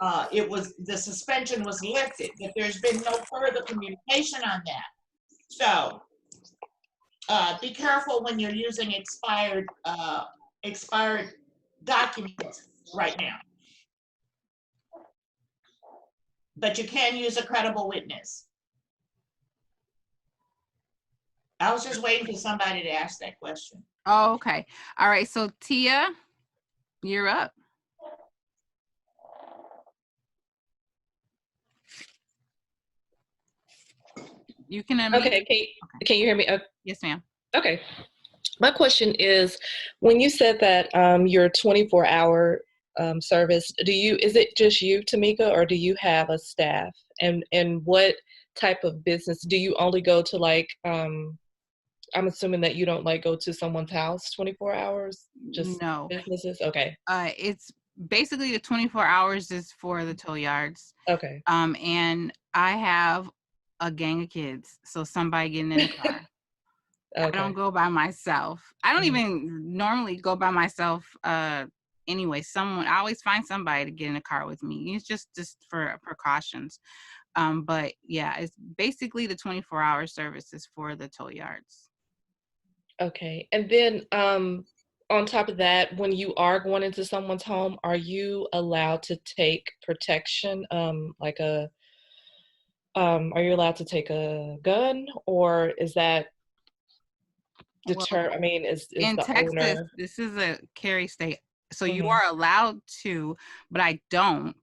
the suspension was lifted, but there's been no further communication on that. So be careful when you're using expired documents right now. But you can use a credible witness. I was just waiting for somebody to ask that question. Oh, okay. All right. So Tia, you're up. You can unmute. Okay, can you hear me? Yes, ma'am. Okay. My question is, when you said that your 24-hour service, is it just you, Tamika, or do you have a staff? And what type of business do you only go to? Like, I'm assuming that you don't like go to someone's house 24 hours. Just no businesses. Okay. It's basically the 24 hours is for the tow yards. Okay. And I have a gang of kids, so somebody getting in the car. Okay. I don't go by myself. I don't even normally go by myself. Anyway, I always find somebody to get in the car with me. It's just for precautions. But yeah, it's basically the 24-hour services for the tow yards. Okay. And then on top of that, when you are going into someone's home, are you allowed to take protection? Are you allowed to take a gun, or is that I mean, is in the Texas, owner? This is a carry state, so you are allowed to, but I don't.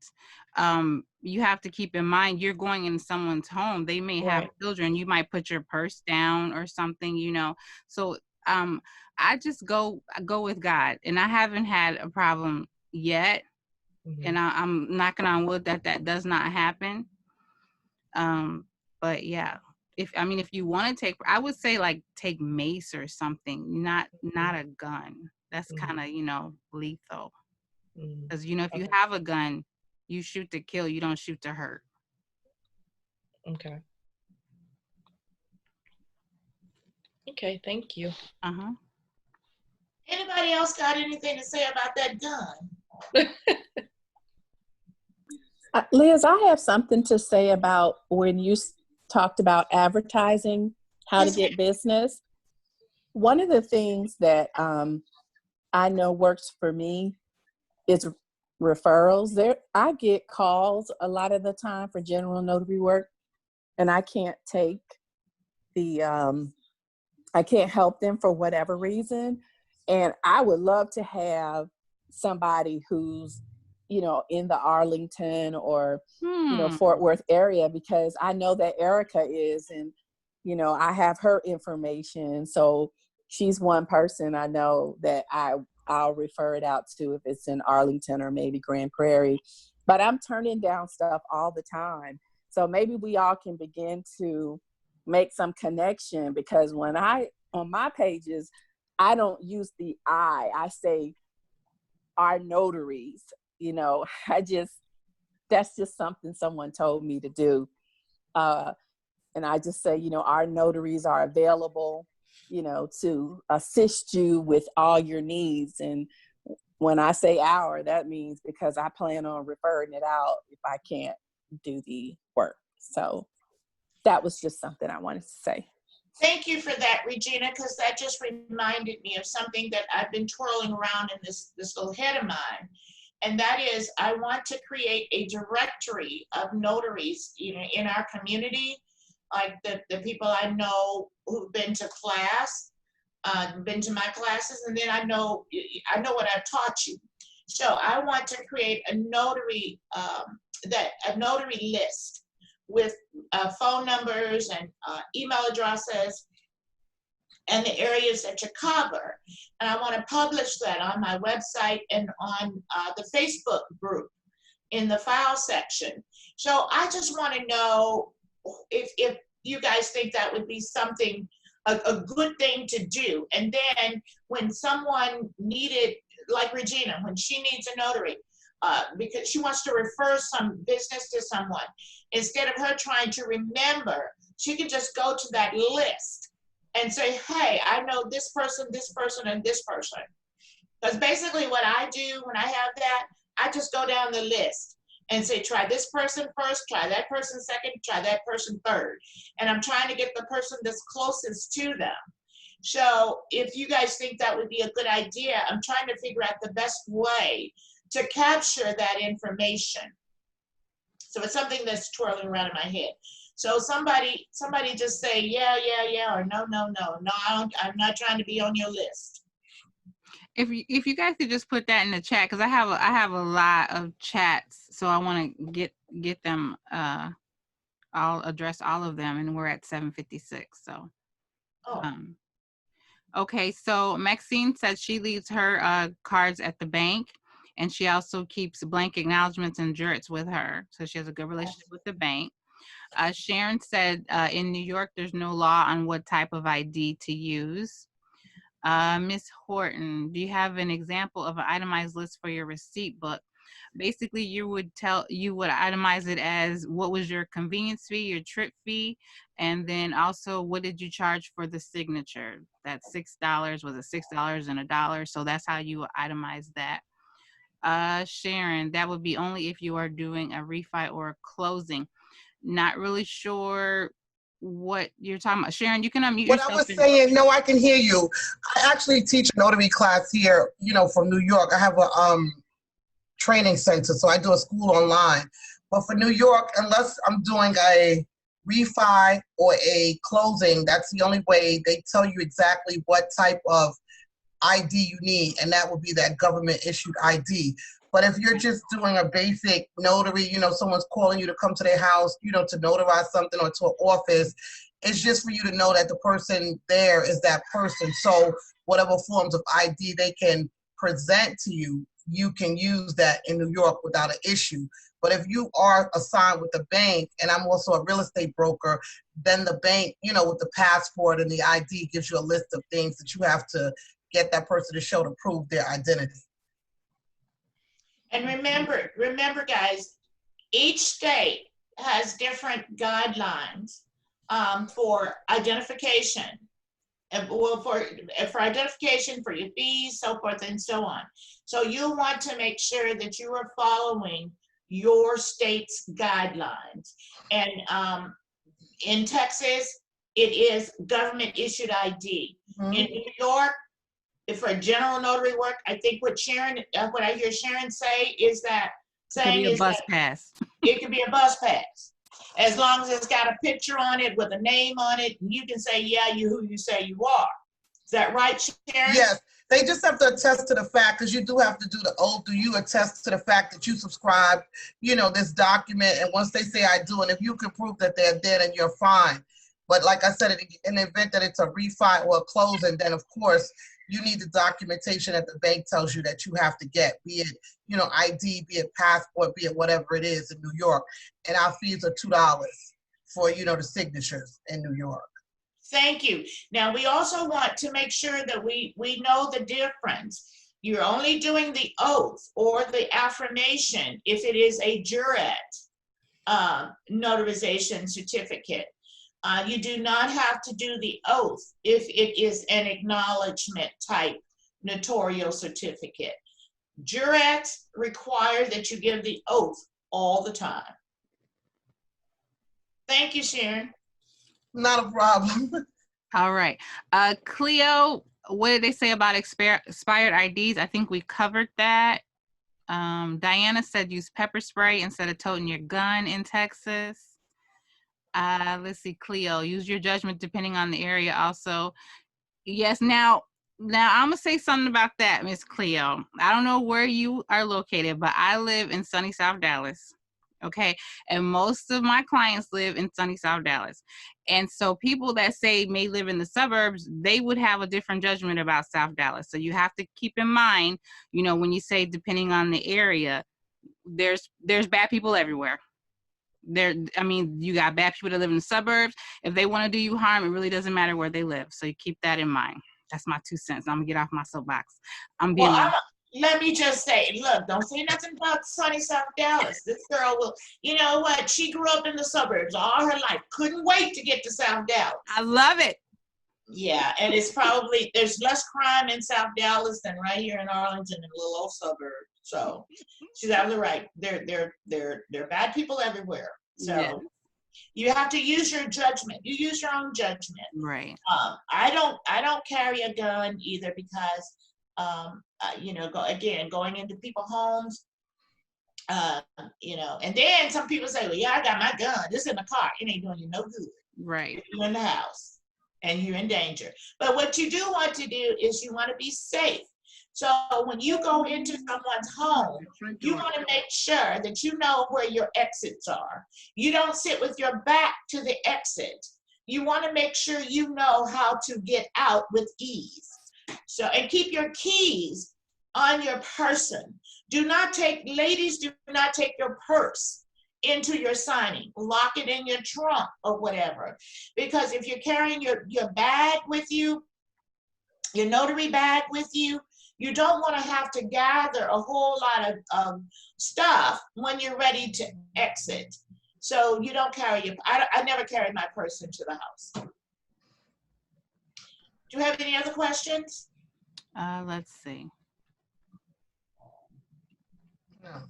You have to keep in mind, you're going in someone's home. They may have children. You might put your purse down or something, So I just go with God, and I haven't had a problem yet. And I'm knocking on wood that does not happen. But yeah, if you want to take, I would say like take mace or something, not a gun. That's kind of, lethal. Because, if you have a gun, you shoot to kill, you don't shoot to hurt. Okay. Okay, thank you. Anybody else got anything to say about that gun? Liz, I have something to say about when you talked about advertising, how to get business. One of the things that I know works for me is referrals. I get calls a lot of the time for general notary work, and I can't take I can't help them for whatever reason. And I would love to have somebody who's, in the Arlington or, Fort Worth area, because I know that Erica is, and, I have her information. So she's one person I know that I'll refer it out to if it's in Arlington or maybe Grand Prairie. But I'm turning down stuff all the time. So maybe we all can begin to make some connection, because when on my pages, I don't use the I say our notaries, that's just something someone told me to do. And I just say, our notaries are available, to assist you with all your needs. And when I say hour, that means because I plan on referring it out if I can't do the work. So that was just something I wanted to say. Thank you for that, Regina, because that just reminded me of something that I've been twirling around in this little head of mine. And that is, I want to create a directory of notaries, you know, in our community, like the people I know who've been to class, been to my classes, and then I know what I've taught you. So I want to create a notary, a notary list with phone numbers and email addresses and the areas that you cover. And I want to publish that on my website and on the Facebook group in the file section. So I just want to know if you guys think that would be something, a good thing to do. And then when someone needed, like Regina, when she needs a notary, because she wants to refer some business to someone, instead of her trying to remember, she can just go to that list and say, hey, I know this person, and this person. Because basically what I do when I have that, I just go down the list and say, try this person first, try that person second, try that person third. And I'm trying to get the person that's closest to them. So if you guys think that would be a good idea, I'm trying to figure out the best way to capture that information. So it's something that's twirling around in my head. So somebody just say, yeah, or no, I'm not trying to be on your list. If you guys could just put that in the chat, because I have a lot of chats, so I want to get them. I'll address all of them, and we're at 7:56. So, okay. So Maxine said she leaves her cards at the bank, and she also keeps blank acknowledgments and jurats with her, so she has a good relationship with the bank. Sharon said in New York, there's no law on what type of ID to use. Ms. Horton, do you have an example of an itemized list for your receipt book? Basically, you would itemize it as what was your convenience fee, your trip fee, and then also what did you charge for the signature? That's $6, was it $6 and $1? So that's how you itemize that. Sharon, that would be only if you are doing a refi or a closing. Not really sure what you're talking about. Sharon, you can unmute yourself. What I was saying, no, I can hear you. I actually teach a notary class here, from New York. I have a training center, so I do a school online. But for New York, unless I'm doing a refi or a closing, that's the only way. They tell you exactly what type of ID you need, and that would be that government issued ID. But if you're just doing a basic notary, someone's calling you to come to their house, to notarize something or to an office, it's just for you to know that the person there is that person. So whatever forms of ID they can present to you, you can use that in New York without an issue. But if you are assigned with the bank, and I'm also a real estate broker, then the bank, with the passport and the ID gives you a list of things that you have to get that person to show to prove their identity. And remember guys, each state has different guidelines for identification, and for identification, for your fees, so forth and so on. So you want to make sure that you are following your state's guidelines. And in Texas, it is government issued ID. Mm-hmm. In New York, for general notary work, I think what I hear Sharon say is that saying is that pass. It could be a bus pass, as long as it's got a picture on it with a name on it, and you can say, yeah, you who you say you are. Is that right, Sharon? Yes. They just have to attest to the fact, because you do have to do the oath. Do you attest to the fact that you subscribe, this document? And once they say I do, and if you can prove that they're there, then you're fine. But like I said, in the event that it's a refi or a closing, then of course you need the documentation that the bank tells you that you have to get, be it, ID, be it passport, be it whatever it is in New York. And our fees are $2 for, the signatures in New York. Thank you. Now, we also want to make sure that we know the difference. You're only doing the oath or the affirmation if it is a jurat notarization certificate. You do not have to do the oath if it is an acknowledgement type notarial certificate. Jurats require that you give the oath all the time. Thank you, Sharon. Not a problem. All right. Cleo, what did they say about expired IDs? I think we covered that. Diana said use pepper spray instead of toting your gun in Texas. Let's see, Cleo, use your judgment depending on the area also. Yes, now I'm gonna say something about that, Miss Cleo. I don't know where you are located, but I live in sunny South Dallas. Okay, and most of my clients live in sunny South Dallas. And so people that say may live in the suburbs, they would have a different judgment about South Dallas. So you have to keep in mind, you know, when you say depending on the area, there's bad people everywhere. I mean, you got bad people that live in the suburbs. If they want to do you harm, it really doesn't matter where they live. So you keep that in mind. That's my 2 cents. I'm gonna get off my soapbox. Let me just say, look, don't say nothing about sunny South Dallas. This girl will, you know what? She grew up in the suburbs all her life. Couldn't wait to get to South Dallas. I love it. Yeah, and it's probably, there's less crime in South Dallas than right here in Arlington in a little old suburb. So she's absolutely right. They're bad people everywhere. So yeah. You have to use your judgment. You use your own judgment. Right. I don't carry a gun either because you know, going into people's homes, you know, and then some people say, well, yeah, I got my gun. This in the car. It ain't doing you no good. Right. If you're in the house and you're in danger. But what you do want to do is you want to be safe. So when you go into someone's home, you want to make sure that you know where your exits are. You don't sit with your back to the exit. You want to make sure you know how to get out with ease. So, and keep your keys on your person. Ladies, do not take your purse into your signing. Lock it in your trunk or whatever. Because if you're carrying your bag with you, your notary bag with you, you don't want to have to gather a whole lot of stuff when you're ready to exit. So you don't carry I never carry my purse into the house. Do you have any other questions? Let's see. No.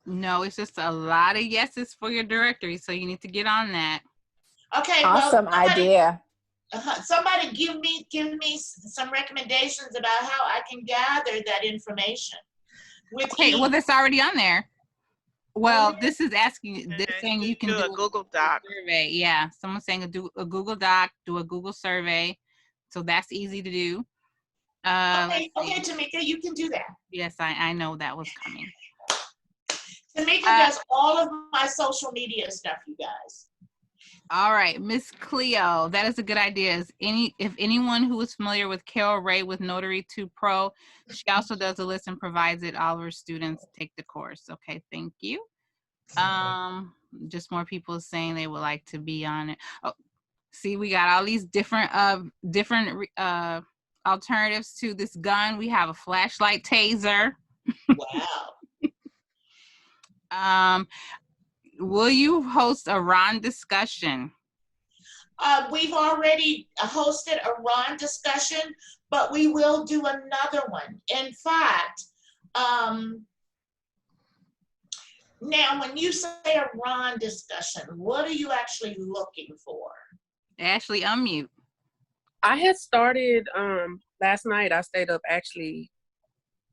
No, it's just a lot of yeses for your directory, so you need to get on that. Okay. Awesome idea. Somebody give me some recommendations about how I can gather that information. Okay, well, that's already on there. Well, this is asking, this saying you can do a Google Doc survey. Yeah, someone's saying do a Google Doc, do a Google survey. So that's easy to do. Okay, Tamika, you can do that. Yes, I know that was coming. Tamika does all of my social media stuff, you guys. All right, Miss Cleo, that is a good idea. If anyone who is familiar with Carol Ray with Notary 2 Pro, she also does a list and provides it. All of her students take the course. Okay, thank you. Just more people saying they would like to be on it. Oh, see, we got all these different alternatives to this gun. We have a flashlight taser. Wow. Will you host a Ron discussion? We've already hosted a Ron discussion, but we will do another one. In fact, now when you say a Ron discussion, what are you actually looking for? Ashley, unmute. I had started last night. I stayed up actually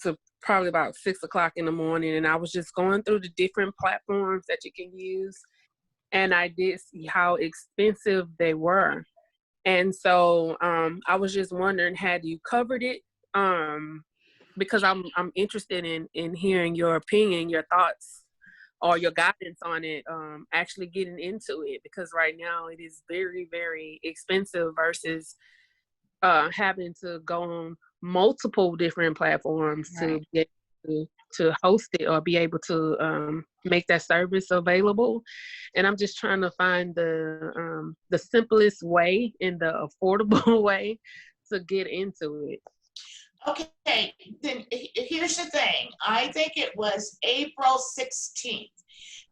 to probably about 6 o'clock in the morning, and I was just going through the different platforms that you can use, and I did see how expensive they were. And so I was just wondering, had you covered it? Because I'm interested in hearing your opinion, your thoughts, or your guidance on it, actually getting into it, because right now it is very, very expensive versus having to go on multiple different platforms to get to host it or be able to make that service available. And I'm just trying to find the simplest way and the affordable way to get into it. Okay, then here's the thing. I think it was April 16th.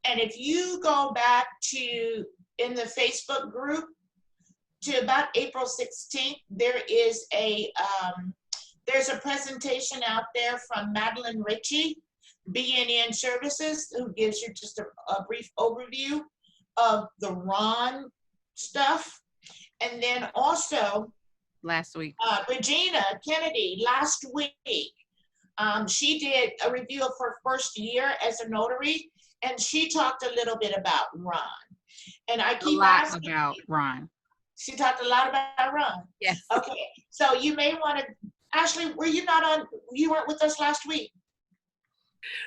And if you go back to in the Facebook group to about April 16th, there is a There's a presentation out there from Madeline Ritchie, BNN Services, who gives you just a brief overview of the Ron stuff. And then also Last week. Regina Kennedy last week, she did a review of her first year as a notary, and she talked a little bit about Ron. And I keep asking about Ron. She talked a lot about Ron. Yes. Okay, so you may want to, Ashley, were you not on, you weren't with us last week?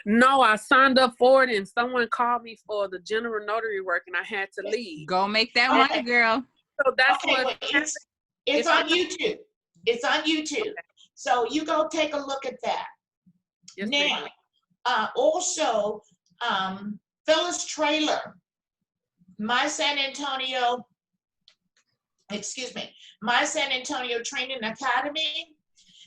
No, I signed up for it and someone called me for the general notary work and I had to leave. Go make that Okay. money, girl. So that's Okay, what it's on YouTube. It's on YouTube. Okay. So you go take a look at that. Yes, now, also, Phyllis Traylor, my San Antonio Training Academy.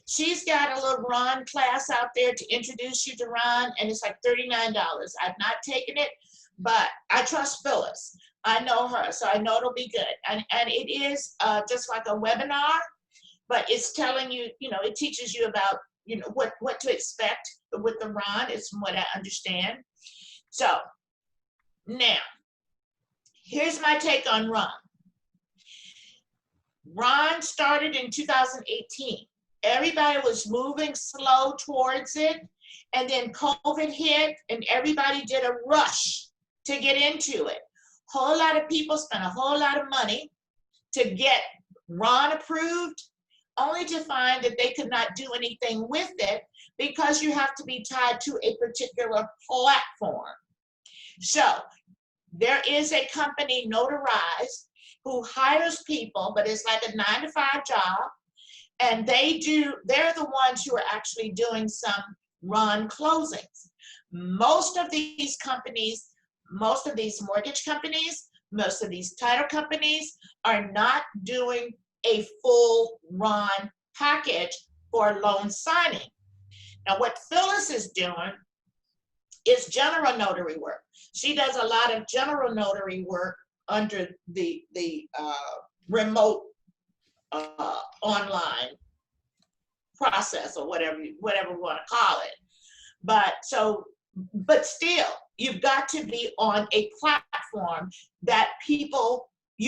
She's got a little Ron class out there to introduce you to Ron, and it's like $39. I've not taken it, but I trust Phyllis. I know her, so I know it'll be good. And it is just like a webinar, but it's telling you, it teaches you about, what to expect with the Ron, is from what I understand. So now, here's my take on Ron. Ron started in 2018. Everybody was moving slow towards it, and then COVID hit, and everybody did a rush to get into it. Whole lot of people spent a whole lot of money to get Ron approved, only to find that they could not do anything with it because you have to be tied to a particular platform. So there is a company, Notarize, who hires people, but it's like a 9-to-5 job. And they're the ones who are actually doing some Ron closings. Most of these companies, most of these mortgage companies, most of these title companies are not doing a full Ron package for loan signing. Now, what Phyllis is doing is general notary work. She does a lot of general notary work under the remote online process, or whatever we want to call it. But still, you've got to be on a platform that you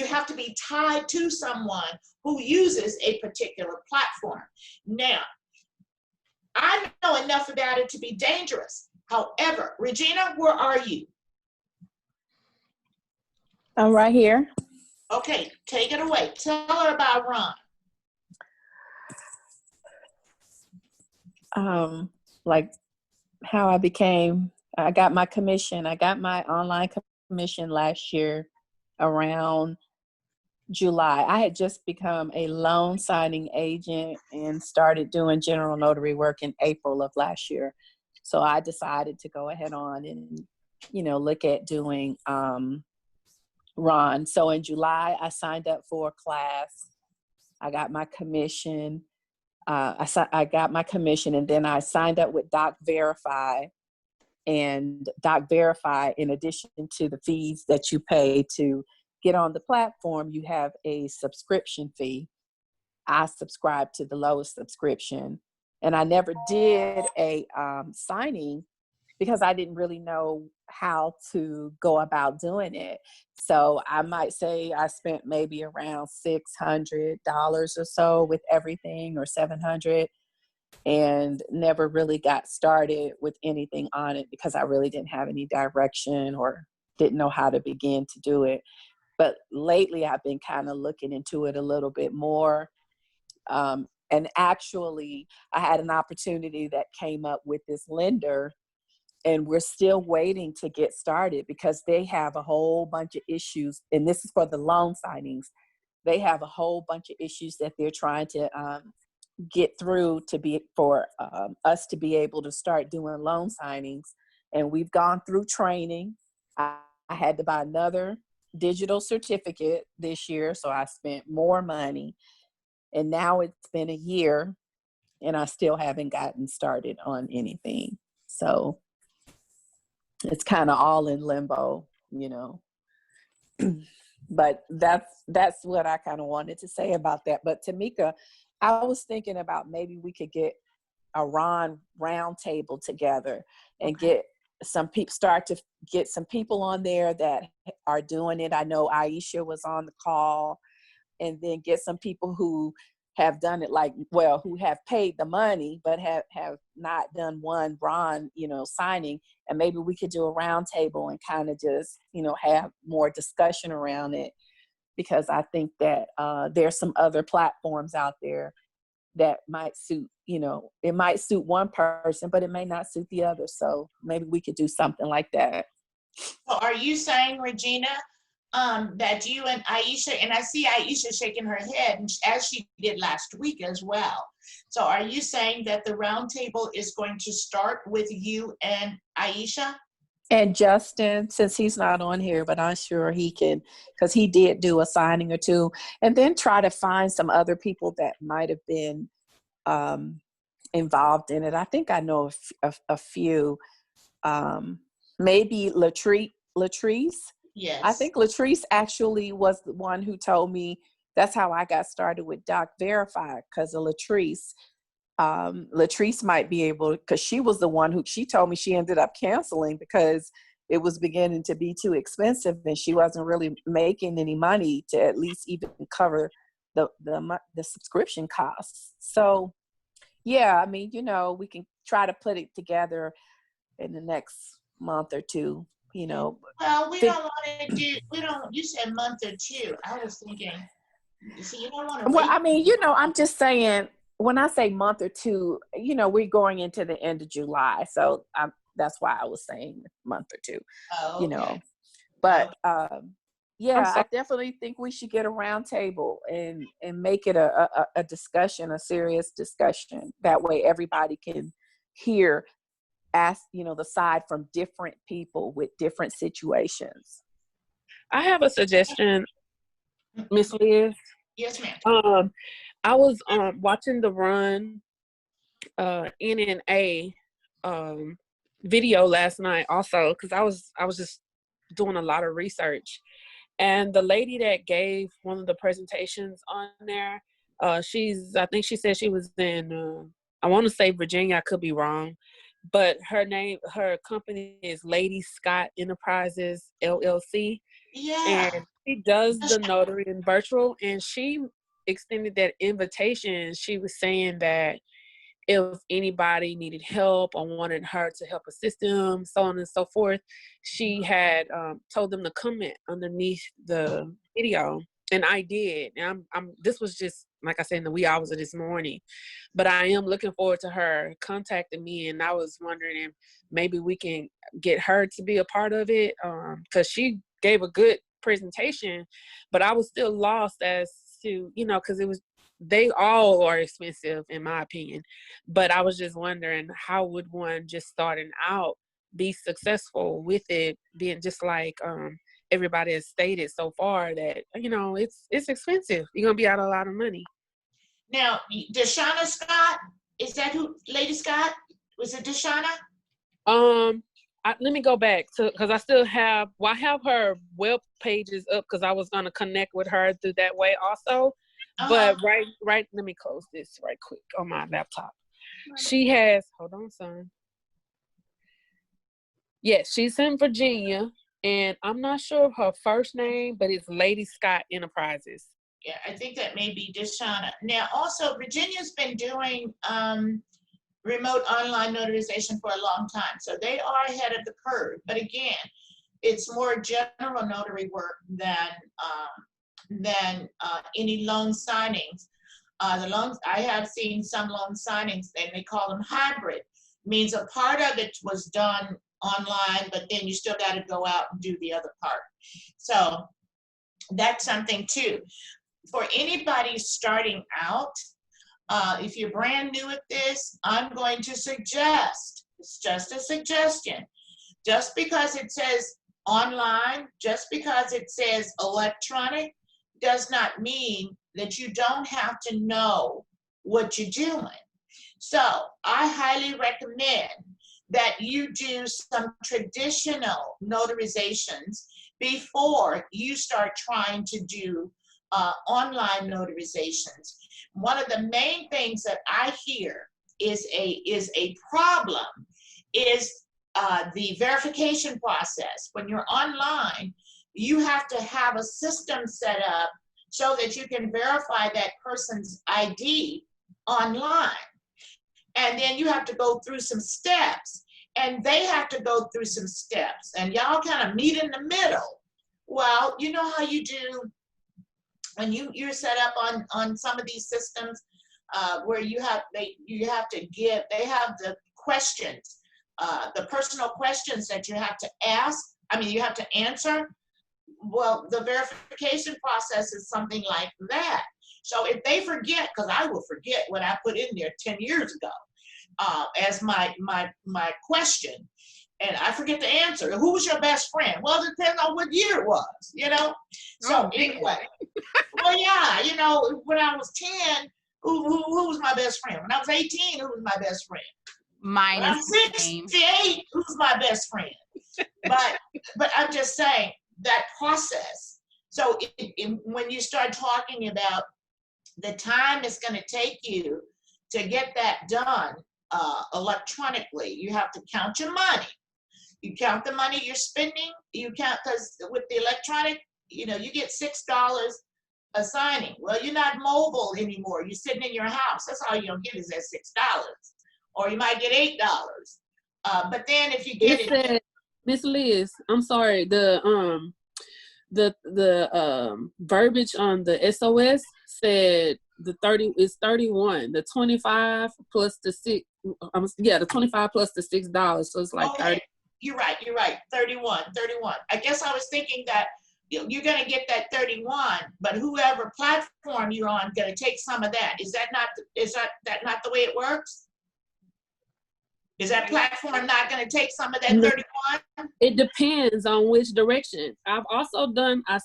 have to be tied to someone who uses a particular platform. Now, I know enough about it to be dangerous. However, Regina, where are you? I'm right here. Okay, take it away. Tell her about Ron. Like how I got my commission. I got my online commission last year around July. I had just become a loan signing agent and started doing general notary work in April of last year. So I decided to go ahead on and, look at doing Ron. So in July, I signed up for a class. I got my commission. I got my commission, and then I signed up with Doc Verify. And Doc Verify, in addition to the fees that you pay to get on the platform, you have a subscription fee. I subscribed to the lowest subscription, and I never did a signing because I didn't really know how to go about doing it. So I might say I spent maybe around $600 or so with everything, or $700, and never really got started with anything on it because I really didn't have any direction or didn't know how to begin to do it. But lately I've been kind of looking into it a little bit more. And actually I had an opportunity that came up with this lender, and we're still waiting to get started because they have a whole bunch of issues. And this is for the loan signings. They have a whole bunch of issues that they're trying to get through for us to be able to start doing loan signings. And we've gone through training. I had to buy another digital certificate this year, so I spent more money. And now it's been a year and I still haven't gotten started on anything. So it's kind of all in limbo, But that's what I kind of wanted to say about that. But Tamika, I was thinking about maybe we could get a Ron roundtable together and get some people, start to get some people on there that are doing it. I know Aisha was on the call, and then get some people who have done it, like, well, who have paid the money, but have not done one Ron, signing. And maybe we could do a roundtable and kind of just, have more discussion around it, because I think that there's some other platforms out there that might suit, it might suit one person, but it may not suit the other. So maybe we could do something like that. So are you saying, Regina, that you and Aisha, and I see Aisha shaking her head, as she did last week as well. So are you saying that the roundtable is going to start with you and Aisha? And Justin, since he's not on here, but I'm sure he can, because he did do a signing or two, and then try to find some other people that might have been involved in it. I think I know a few, maybe Latrice. Yes. I think Latrice actually was the one who told me, that's how I got started with Doc Verify, because of Latrice. Latrice might be able, because she was the one who, she told me she ended up canceling because it was beginning to be too expensive and she wasn't really making any money to at least even cover the subscription costs. So yeah, I mean, we can try to put it together in the next month or two. Well, we don't want to do, you said month or two. I was thinking, you don't want to wait. Well, I mean, I'm just saying, when I say month or two, we're going into the end of July. So that's why I was saying month or two, Oh, okay. But yeah, I definitely think we should get a round table and make it a discussion, a serious discussion. That way everybody can hear, the side from different people with different situations. I have a suggestion, Miss Liz. Yes, ma'am. I was watching the Run NNA video last night also, because I was just doing a lot of research, and the lady that gave one of the presentations on there, I think she said she was in I want to say Virginia, I could be wrong, but her company is Lady Scott Enterprises LLC. Yeah. And she does the notary in virtual, and she extended that invitation. She was saying that if anybody needed help or wanted her to help assist them, so on and so forth, she had told them to comment underneath the video, and I did. And this was just, like I said, in the wee hours of this morning, but I am looking forward to her contacting me, and I was wondering if maybe we can get her to be a part of it, because she gave a good presentation, but I was still lost as to, because they all are expensive in my opinion, but I was just wondering, how would one just starting out be successful with it being just like everybody has stated so far, that it's expensive, you're gonna be out a lot of money. Now, Deshauna Scott, is that who, Lady Scott? Was it Deshauna? Let me go back to, because I have her web pages up, because I was going to connect with her through that way also. But right, let me close this right quick on my laptop. She has, hold on, son. Yes, she's in Virginia, and I'm not sure of her first name, but it's Lady Scott Enterprises. Yeah, I think that may be Deshauna. Now, also, Virginia's been doing remote online notarization for a long time, so they are ahead of the curve. But again, it's more general notary work than any loan signings. The loans, I have seen some loan signings, and they call them hybrid. Means a part of it was done online, but then you still got to go out and do the other part. So that's something too. For anybody starting out, if you're brand new at this, I'm going to suggest, it's just a suggestion, just because it says online, just because it says electronic, does not mean that you don't have to know what you're doing. So I highly recommend that you do some traditional notarizations before you start trying to do online notarizations. One of the main things that I hear is a problem is the verification process. When you're online, you have to have a system set up so that you can verify that person's ID online. And then you have to go through some steps, and they have to go through some steps, and y'all kind of meet in the middle. Well, you know how you do when you're set up on some of these systems where you have to give, they have the questions, the personal questions that you have to ask, you have to answer. Well, the verification process is something like that. So if they forget, because I will forget what I put in there 10 years ago as my question, and I forget to answer, who was your best friend? Well, it depends on what year it was, you know? So anyway, well, yeah, you know, when I was 10, who was my best friend? When I was 18, who was my best friend? Mine when is I'm 68, who's my best friend? But I'm just saying that process. So when you start talking about the time it's going to take you to get that done electronically, you have to count your money. You count the money you're spending. You count, because with the electronic, you know, you get $6 a signing. Well, you're not mobile anymore. You're sitting in your house. That's all you're going to get is that $6. Or you might get $8. But then if you get it, Miss Liz, I'm sorry. The verbiage on the SOS said the 30 is 31. The 25 plus the $6. The 25 plus the $6. So it's like okay, 30. You're right. 31. I guess I was thinking that you're going to get that 31, but whoever platform you're on going to take some of that. Is that not the way it works? Is that platform not going to take some of that 31? It depends on which direction. I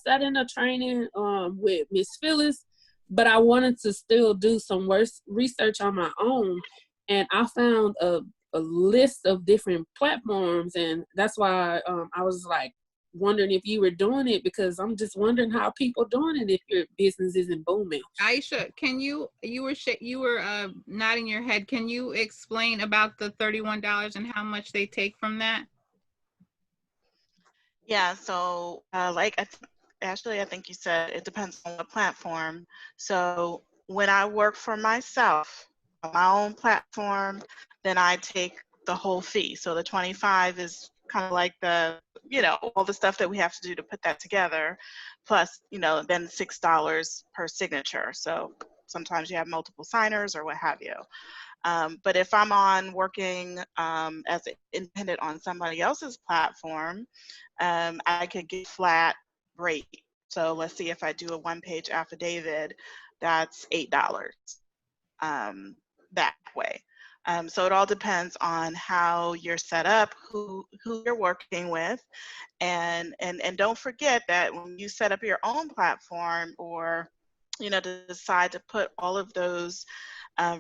sat in a training with Miss Phyllis, but I wanted to still do some research on my own. And I found a list of different platforms. And that's why I was like wondering if you were doing it, because I'm just wondering how people doing it if your business isn't booming. Aisha, can you were nodding your head. Can you explain about the $31 and how much they take from that? Yeah, so Ashley, I think you said it depends on the platform. So when I work for myself, on my own platform, then I take the whole fee. So the 25 is kind of like the, you know, all the stuff that we have to do to put that together, plus, you know, then $6 per signature. So sometimes you have multiple signers or what have you. But if I'm working as an independent on somebody else's platform, I could get flat rate. So let's see, if I do a one-page affidavit, that's $8 that way. So it all depends on how you're set up, who you're working with, and don't forget that when you set up your own platform, or you know, to decide to put all of those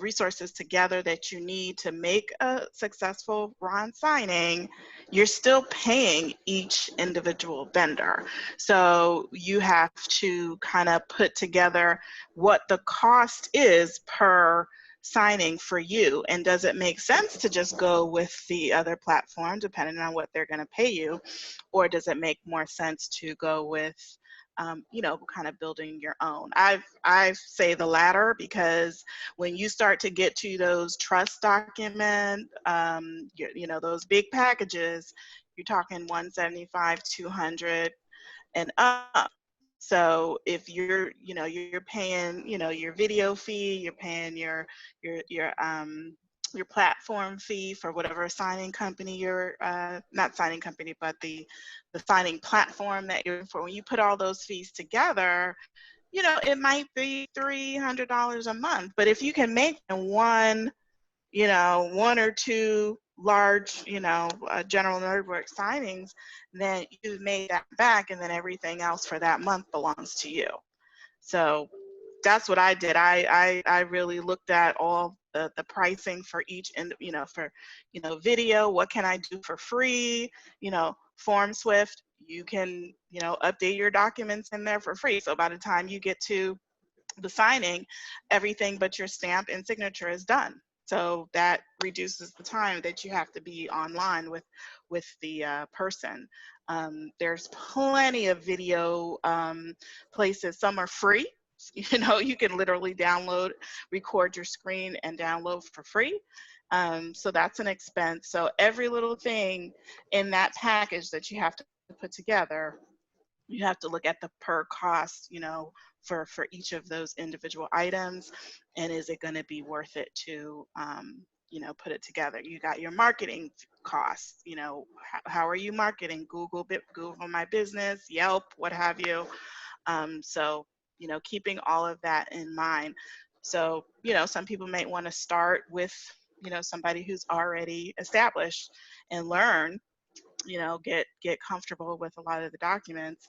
resources together that you need to make a successful RON signing, you're still paying each individual vendor. So you have to kind of put together what the cost is per signing for you, and does it make sense to just go with the other platform depending on what they're going to pay you, or does it make more sense to go with you know, kind of building your own? I say the latter, because when you start to get to those trust document, you know, those big packages, you're talking 175, 200 and up. So if you're, you know, you're paying, you know, your video fee, you're paying your platform fee for whatever signing company you're, not signing company, but the signing platform that you're for. When you put all those fees together, you know, it might be $300 a month. But if you can make one, you know, one or two large, you know, general notary work signings, then you've made that back, and then everything else for that month belongs to you. So that's what I did. I really looked at all the pricing for each, and you know, for, you know, video, what can I do for free? You know, Form Swift, you can, you know, update your documents in there for free. So by the time you get to the signing, everything but your stamp and signature is done. So that reduces the time that you have to be online with the person. There's plenty of video places. Some are free. You know, you can literally download, record your screen and download for free. So that's an expense. So every little thing in that package that you have to put together, you have to look at the per cost, you know, for each of those individual items, and is it going to be worth it to you know, put it together. You got your marketing costs, you know, how are you marketing? Google My Business, Yelp, what have you. So, you know, keeping all of that in mind. So, you know, some people might want to start with, you know, somebody who's already established and learn, you know, get comfortable with a lot of the documents,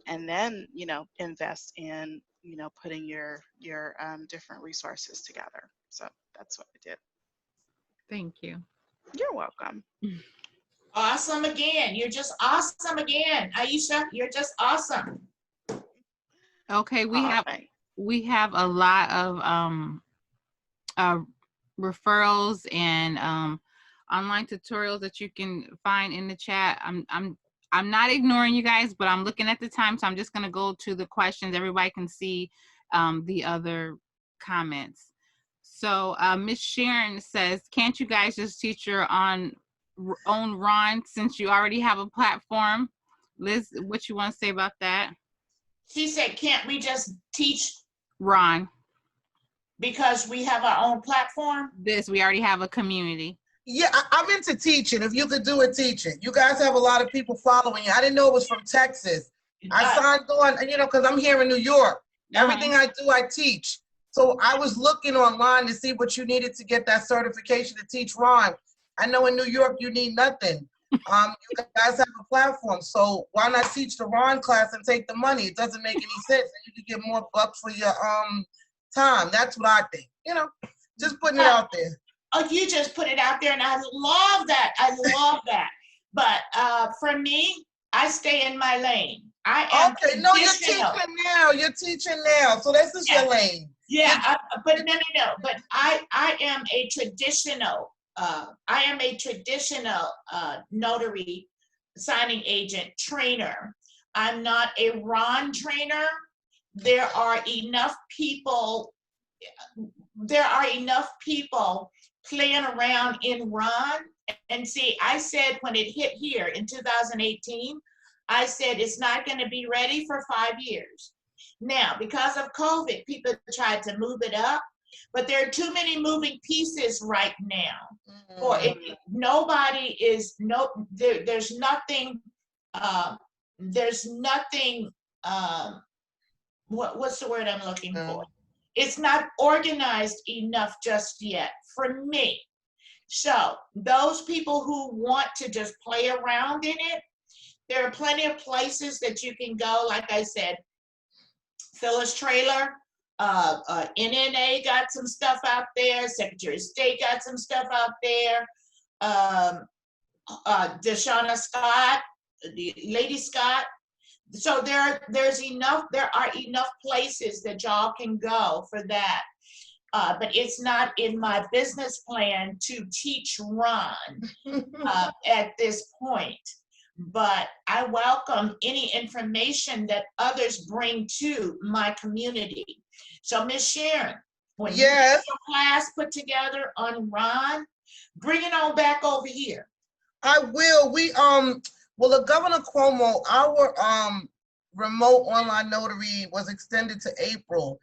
and then, you know, invest in, you know, putting your different resources together. So that's what I did. Thank you. You're welcome. Awesome again. You're just awesome again. Aisha, you're just awesome. Okay, we have a lot of referrals and online tutorials that you can find in the chat. I'm not ignoring you guys, but I'm looking at the time, so I'm just gonna go to the questions. Everybody can see the other comments. So Miss Sharon says, can't you guys just teach your own Ron since you already have a platform? Liz, what you want to say about that? She said, can't we just teach Ron? Because we have our own platform? We already have a community. Yeah, I'm into teaching. If you could do it, teach it. You guys have a lot of people following you. I didn't know it was from Texas. I signed on, you know, because I'm here in New York. Everything I do, I teach. So I was looking online to see what you needed to get that certification to teach Ron. I know in New York you need nothing. You guys have a platform, so why not teach the Ron class and take the money? It doesn't make any sense, and you can get more bucks for your time. That's what I think. You know, just putting it out there. Oh, you just put it out there, and I love that. I love that. But for me, I stay in my lane. I am okay. No, you're teaching now. You're teaching now, so this is your lane. Yeah, but no. But I am a traditional. I am a traditional notary signing agent trainer. I'm not a Ron trainer. There are enough people playing around in Ron. And see, I said when it hit here in 2018, I said it's not going to be ready for 5 years. Now, because of COVID, people tried to move it up, but there are too many moving pieces right now. Or there's nothing, what's the word I'm looking for? It's not organized enough just yet for me. So those people who want to just play around in it, there are plenty of places that you can go. Like I said, Phyllis Trailer, NNA got some stuff out there. Secretary of State got some stuff out there. Deshauna Scott, Lady Scott. So there are enough places that y'all can go for that. But it's not in my business plan to teach Ron at this point. But I welcome any information that others bring to my community. So Ms. Sharon, when you get your class put together on Ron, bring it on back over here. I will. Well, the Governor Cuomo, our remote online notary was extended to April.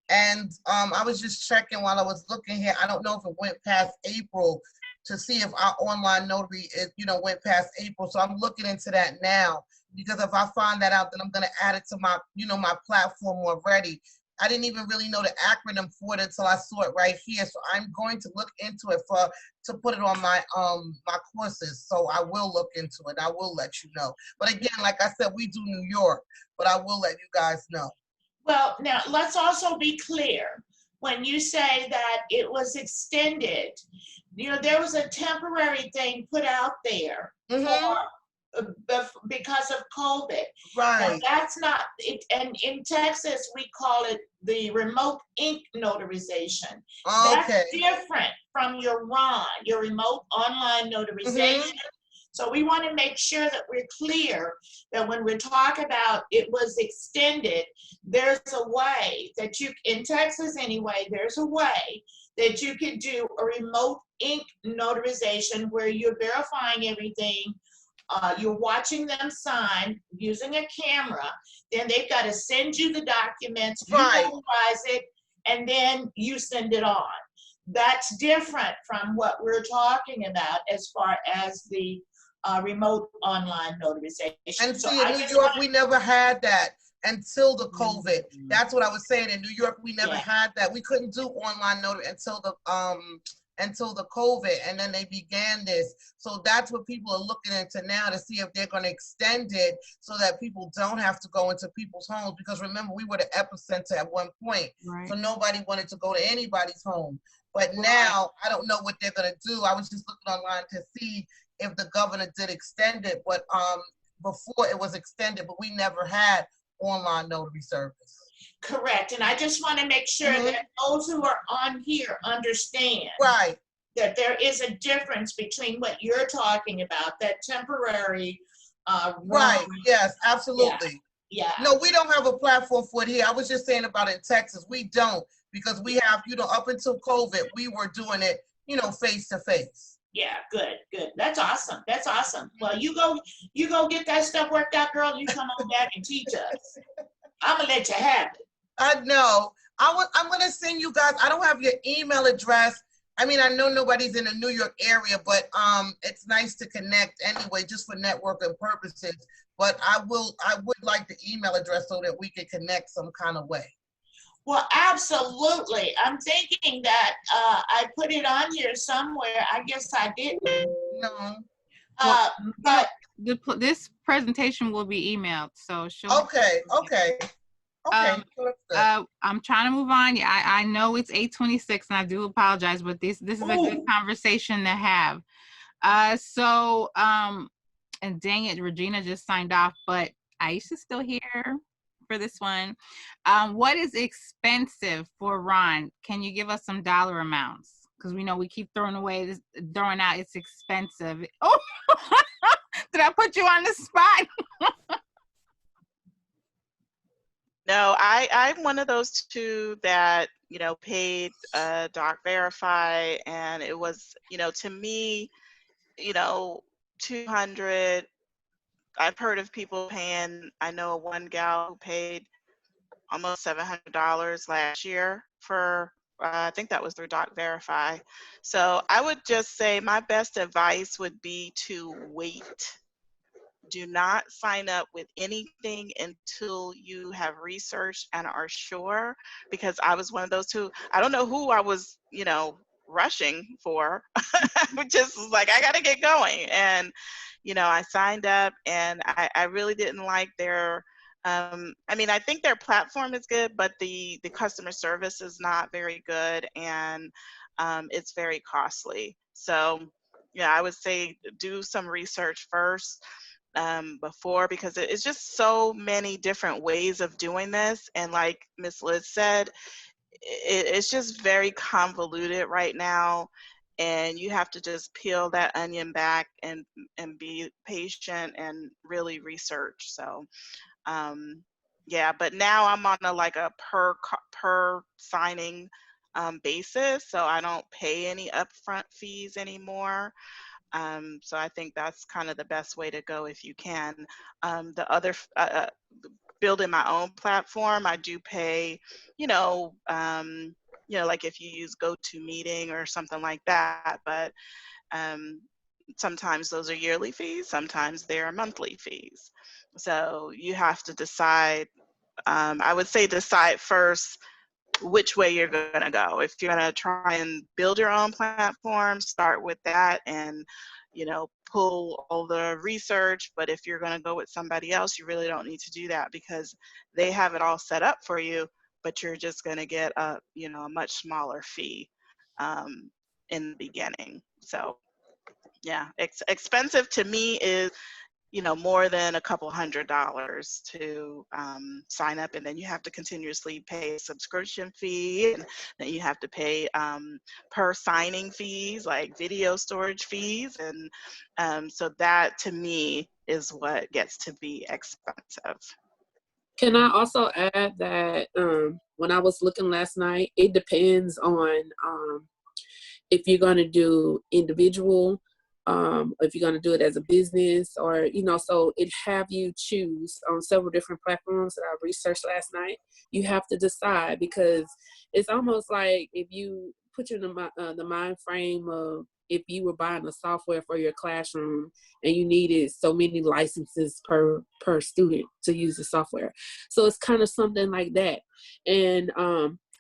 And I was just checking while I was looking here. I don't know if it went past April to see if our online notary went past April. So I'm looking into that now, because if I find that out, then I'm going to add it to my, my platform already. I didn't even really know the acronym for it until I saw it right here. So I'm going to look into it to put it on my my courses. So I will look into it. I will let you know. But again, like I said, we do New York, but I will let you guys know. Well, now let's also be clear. When you say that it was extended, there was a temporary thing put out there because of COVID. Now, Right. that's not it, and in Texas we call it the remote ink notarization. That's Okay. different from your RON, your remote online notarization. So we want to make sure that we're clear that when we talk about it was extended, there's a way that you, in Texas anyway, there's a way that you can do a remote ink notarization where you're verifying everything. You're watching them sign using a camera. Then they've got to send you the documents, you Right. notarize it, and then you send it on. That's different from what we're talking about as far as the remote online notarization. And So see, in I New just York, want we never had that until the COVID. Mhm. That's what I was saying. In New York, we never Yeah. had that. We couldn't do online notary until the COVID, and then they began this. So that's what people are looking into now to see if they're going to extend it so that people don't have to go into people's homes. Because remember, we were the epicenter at one point, Right. so nobody wanted to go to anybody's home. But Right. now, I don't know what they're going to do. I was just looking online to see if the governor did extend it, but before it was extended, but we never had online notary service. correct. And I just want to make sure that those who are on here understand Right. that there is a difference between what you're talking about, that temporary Right. RON. Yes, absolutely. Yeah. No, we don't have a platform for it here. I was just saying about in Texas. We don't, because we have, up until COVID, we were doing it, face to face. Yeah, good, good. That's awesome. That's awesome. Well, you go get that stuff worked out, girl. You come on back and teach us. I'm gonna let you have it. I know. I'm going to send you guys. I don't have your email address. I mean, I know nobody's in the New York area, but it's nice to connect anyway, just for networking purposes. But I would like the email address so that we can connect some kind of way. Well, absolutely. I'm thinking that I put it on here somewhere. I guess I didn't. No. But This presentation will be emailed, so she'll. Okay. I'm trying to move on. Yeah, I know it's 8:26, and I do apologize, but this is a good conversation to have. And dang it, Regina just signed off, but Aisha's still here for this one. What is expensive for Ron? Can you give us some dollar amounts? Because we know we keep throwing out. It's expensive. Oh, did I put you on the spot? No, I'm one of those two that, paid Doc Verify, and it was, to me, 200. I've heard of people paying, I know one gal who paid almost $700 last year for, I think that was through Doc Verify. So I would just say my best advice would be to wait. Do not sign up with anything until you have researched and are sure, because I was one of those who, I don't know who I was, rushing for, just like, I got to get going. And, I signed up, and I really didn't like their, I think their platform is good, but the customer service is not very good, and it's very costly. So, yeah, I would say do some research first. Before, because it's just so many different ways of doing this, and like Miss Liz said, it's just very convoluted right now, and you have to just peel that onion back and be patient and really research. So yeah, but now I'm on a per signing basis, so I don't pay any upfront fees anymore. So I think that's kind of the best way to go if you can. The other, building my own platform, I do pay, like if you use GoToMeeting or something like that, but sometimes those are yearly fees, sometimes they're monthly fees. So you have to decide, I would say decide first which way you're going to go. If you're going to try and build your own platform, start with that and, pull all the research. But if you're going to go with somebody else, you really don't need to do that, because they have it all set up for you, but you're just going to get a much smaller fee in the beginning. So yeah, expensive to me is, more than a couple $100s to sign up, and then you have to continuously pay a subscription fee, and then you have to pay per signing fees, like video storage fees, and so that to me is what gets to be expensive. Can I also add that when I was looking last night, it depends on if you're going to do individual, if you're going to do it as a business, or, so it have you choose on several different platforms that I researched last night. You have to decide, because it's almost like if you put you in the mind frame of if you were buying a software for your classroom and you needed so many licenses per student to use the software. So it's kind of something like that. And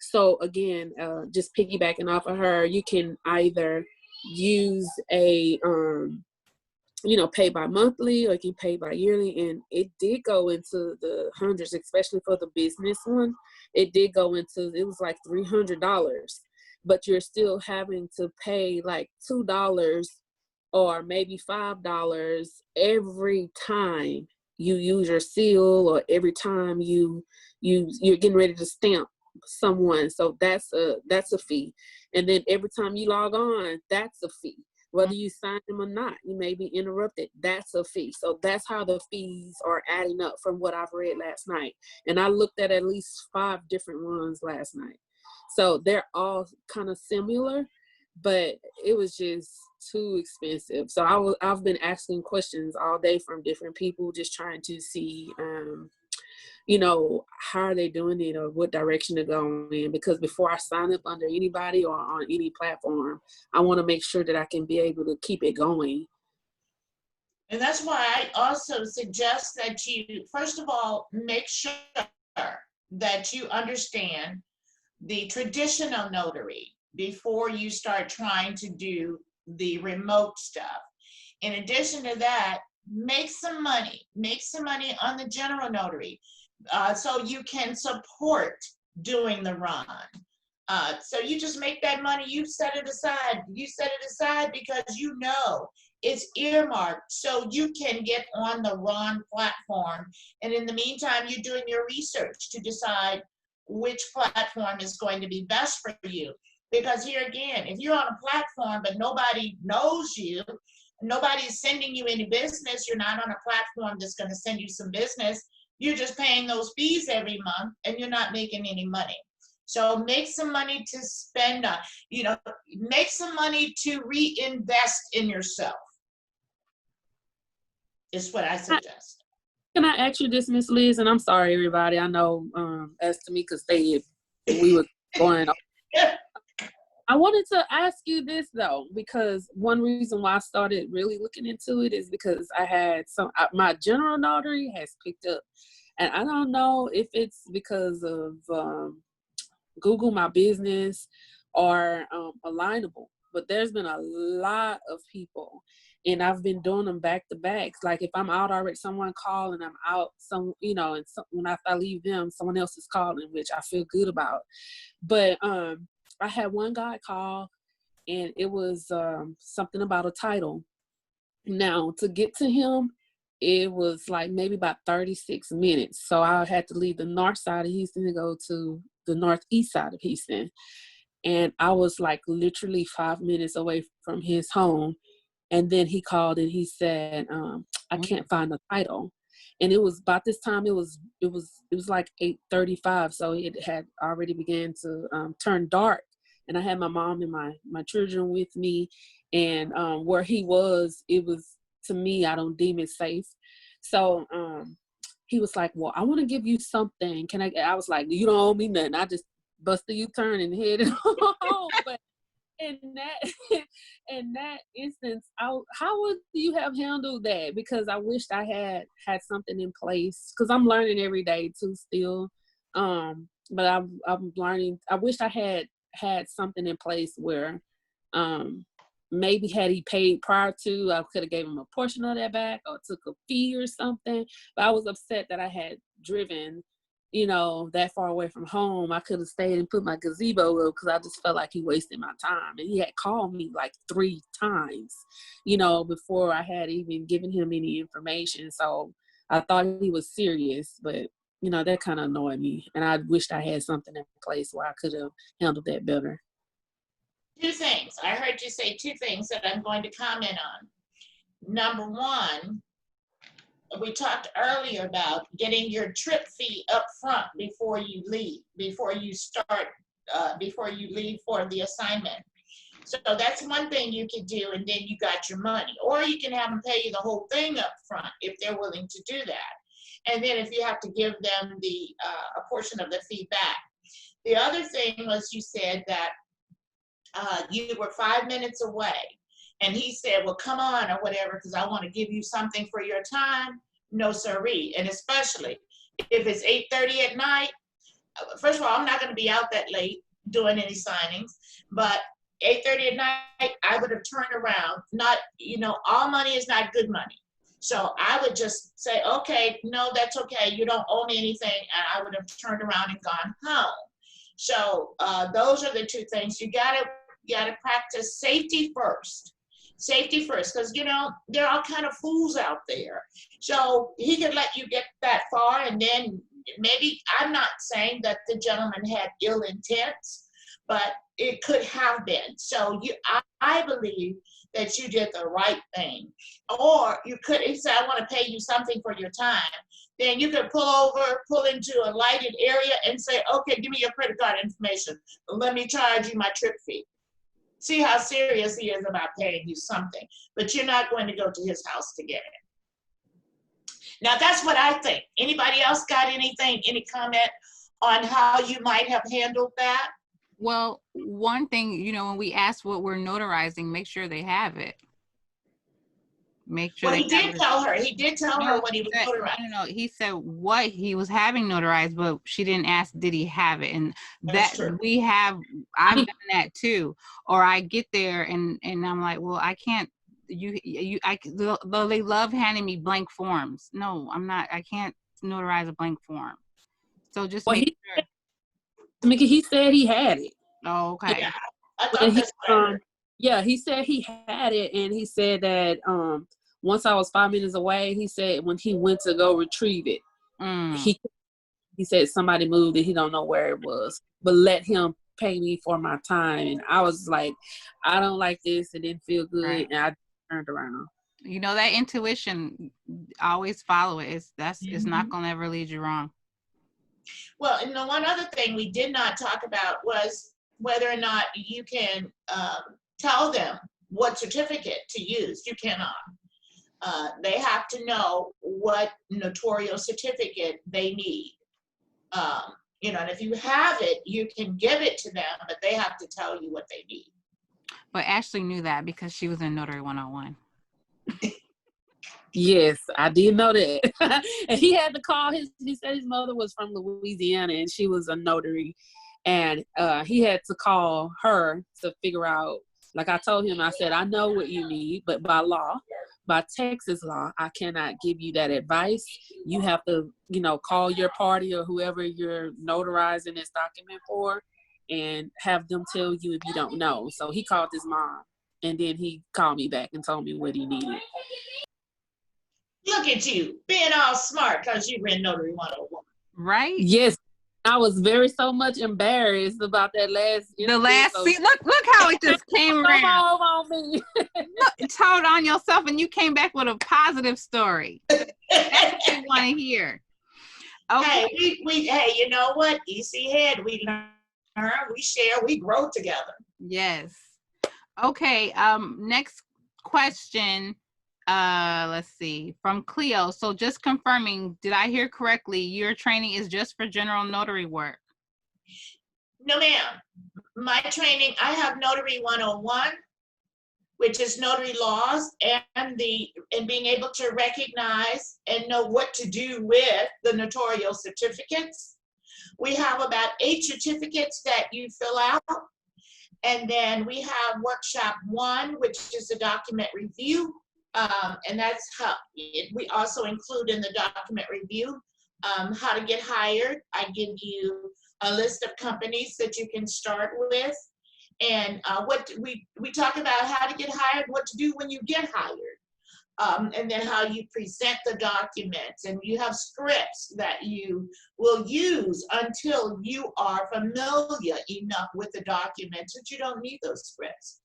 so again, just piggybacking off of her, you can either use a pay by monthly, or you can pay by yearly. And it did go into the hundreds, especially for the business one. It was like $300, but you're still having to pay like $2 or maybe $5 every time you use your seal, or every time you're getting ready to stamp someone. So that's a fee. And then every time you log on, that's a fee. Whether you sign them or not, you may be interrupted, that's a fee. So that's how the fees are adding up from what I've read last night. And I looked at least 5 different ones last night. So they're all kind of similar, but it was just too expensive. So I've been asking questions all day from different people, just trying to see, how are they doing it, or what direction they're going in? Because before I sign up under anybody or on any platform, I want to make sure that I can be able to keep it going. And that's why I also suggest that you, first of all, make sure that you understand the traditional notary before you start trying to do the remote stuff. In addition to that, make some money on the general notary, so you can support doing the run. So you just make that money, you set it aside because it's earmarked so you can get on the Ron platform. And in the meantime, you're doing your research to decide which platform is going to be best for you. Because here again, if you're on a platform but nobody knows you, nobody's sending you any business, you're not on a platform that's going to send you some business, you're just paying those fees every month and you're not making any money. So make some money to spend on, make some money to reinvest in yourself, is what I suggest. Can I ask you this, Miss Liz? And I'm sorry, everybody. I know as Tamika stated, we were going on. I wanted to ask you this, though, because one reason why I started really looking into it is because I had my general notary has picked up. And I don't know if it's because of Google My Business or Alignable, but there's been a lot of people, and I've been doing them back to back. Like if I'm out already, someone call and I'm out, and when I leave them, someone else is calling, which I feel good about. But I had one guy call, and it was something about a title. Now, to get to him, it was like maybe about 36 minutes. So I had to leave the north side of Houston to go to the northeast side of Houston. And I was like literally 5 minutes away from his home. And then he called and he said, I can't find the title. And it was about this time, it was like 8:35. So it had already began to turn dark. And I had my mom and my children with me. And where he was, it was, to me, I don't deem it safe. So he was like, well, I want to give you something. I was like, you don't owe me nothing. I just busted U-turn and headed home. But in that instance, how would you have handled that? Because I wished I had something in place, because I'm learning every day too still. But I'm learning. I wish I had something in place where maybe had he paid prior to, I could have gave him a portion of that back or took a fee or something. But I was upset that I had driven you know, that far away from home, I could have stayed and put my gazebo up because I just felt like he wasted my time. And he had called me like 3 times, you know, before I had even given him any information. So I thought he was serious, but, you know, that kind of annoyed me. And I wished I had something in place where I could have handled that better. 2 things. I heard you say 2 things that I'm going to comment on. Number 1, we talked earlier about getting your trip fee up front before you leave, before you leave for the assignment. So that's one thing you could do, and then you got your money. Or you can have them pay you the whole thing up front if they're willing to do that. And then if you have to give them a portion of the fee back. The other thing was you said that you were 5 minutes away. And he said, well, come on, or whatever, because I want to give you something for your time. No, sirree. And especially if it's 8:30 at night. First of all, I'm not going to be out that late doing any signings. But 8:30 at night, I would have turned around. Not, you know, all money is not good money. So I would just say, okay, no, that's okay. You don't owe me anything. And I would have turned around and gone home. So those are the 2 things. You gotta practice safety first. Safety first, because, you know, there are all kind of fools out there. So he could let you get that far, and then maybe, I'm not saying that the gentleman had ill intents, but it could have been. So I believe that you did the right thing. Or you could, he said, I want to pay you something for your time. Then you could pull into a lighted area and say, okay, give me your credit card information. Let me charge you my trip fee. See how serious he is about paying you something, but you're not going to go to his house to get it. Now, that's what I think. Anybody else got anything, any comment on how you might have handled that? Well, one thing, you know, when we ask what we're notarizing, make sure they have it. Make sure. Well, he did tell her. He did tell her what he was notarizing. No, he said what he was having notarized, but she didn't ask, did he have it? And That's that true. I've done that too. Or I get there and I'm like, well, I can't. They love handing me blank forms. No, I'm not. I can't notarize a blank form. So just make sure. Mickey, he said he had it. Oh, okay. Yeah, I thought that's right. Yeah, he said he had it, and he said that once I was 5 minutes away, he said when he went to go retrieve it, he said somebody moved it. He don't know where it was, but let him pay me for my time. And I was like, I don't like this. It didn't feel good, right. And I turned around. You know, that intuition, always follow it. It's not gonna ever lead you wrong. Well, and the one other thing we did not talk about was whether or not you can tell them what certificate to use. You cannot. They have to know what notarial certificate they need. You know, and if you have it, you can give it to them, but they have to tell you what they need. But Ashley knew that because she was in Notary 101. Yes, I did know that. And he had to call he said his mother was from Louisiana and she was a notary. And he had to call her to figure out, like I told him, I said, I know what you need, but by law, by Texas law, I cannot give you that advice. You have to, you know, call your party or whoever you're notarizing this document for and have them tell you if you don't know. So he called his mom and then he called me back and told me what he needed. Look at you, being all smart because you were in Notary 101. Right? Yes. I was so much embarrassed about that last. See, look how it just came around. Come on me. Look, told on yourself, and you came back with a positive story. That's what we want to hear. Okay. Hey, you know what? EC Head, we learn, we share, we grow together. Yes. Okay. Next question. Let's see, from Cleo. So just confirming, did I hear correctly? Your training is just for general notary work? No, ma'am. My training, I have Notary 101, which is notary laws and being able to recognize and know what to do with the notarial certificates. We have about 8 certificates that you fill out. And then we have workshop 1, which is the document review. And that's how we also include in the document review how to get hired. I give you a list of companies that you can start with. And what we talk about how to get hired, what to do when you get hired. And then how you present the documents, and you have scripts that you will use until you are familiar enough with the documents that you don't need those scripts.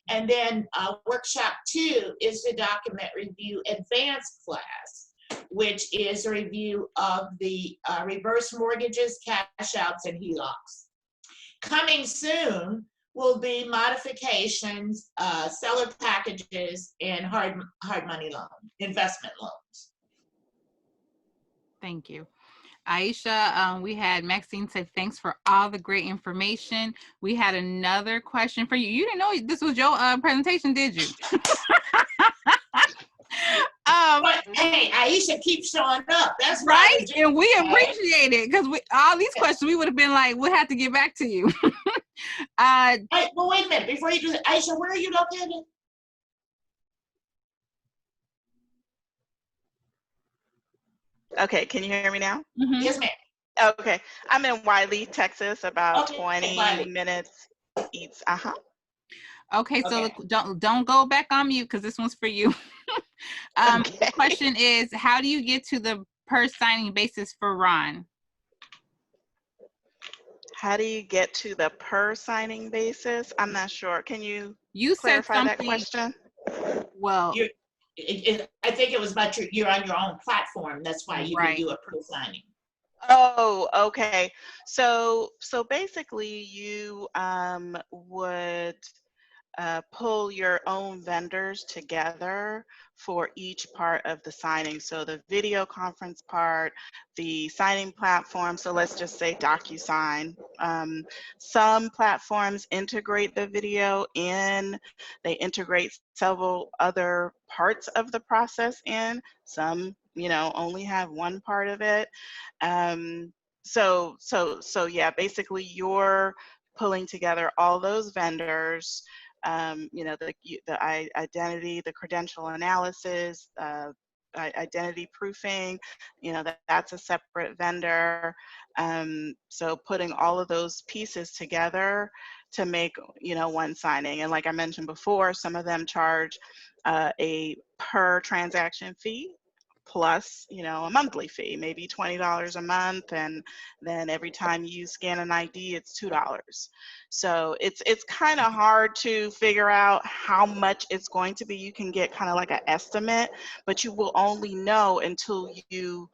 And then workshop 2 is the document review advanced class, which is a review of the reverse mortgages, cash outs, and HELOCs. Coming soon will be modifications, seller packages, and hard money loan, investment loans. Thank you. Aisha, we had Maxine say thanks for all the great information. We had another question for you. You didn't know this was your presentation, did you? But hey, Aisha keeps showing up. That's right, and we appreciate it, because all these questions we would have been like, we'll have to get back to you. Wait, well, wait a minute before you do that. Aisha, where are you located? Okay, can you hear me now? Mm-hmm. Yes, ma'am. Okay, I'm in Wiley, Texas, about 20 minutes east. Okay, so don't go back on mute, because this one's for you. The question is, how do you get to the per signing basis for Ron? How do you get to the per signing basis? I'm not sure. Can you clarify that question? Well, I think it was about you're on your own platform. That's why you can do a per signing. Oh, okay. So basically, you would pull your own vendors together for each part of the signing. So the video conference part, the signing platform. So let's just say DocuSign. Some platforms integrate the video in. They integrate several other parts of the process in. Some, only have one part of it. So yeah, basically you're pulling together all those vendors. The identity, the credential analysis, identity proofing, that's a separate vendor. So putting all of those pieces together to make, one signing. And like I mentioned before, some of them charge a per transaction fee, plus, a monthly fee, maybe $20 a month, and then every time you scan an ID, it's $2. So it's kind of hard to figure out how much it's going to be. You can get kind of like an estimate, but you will only know until you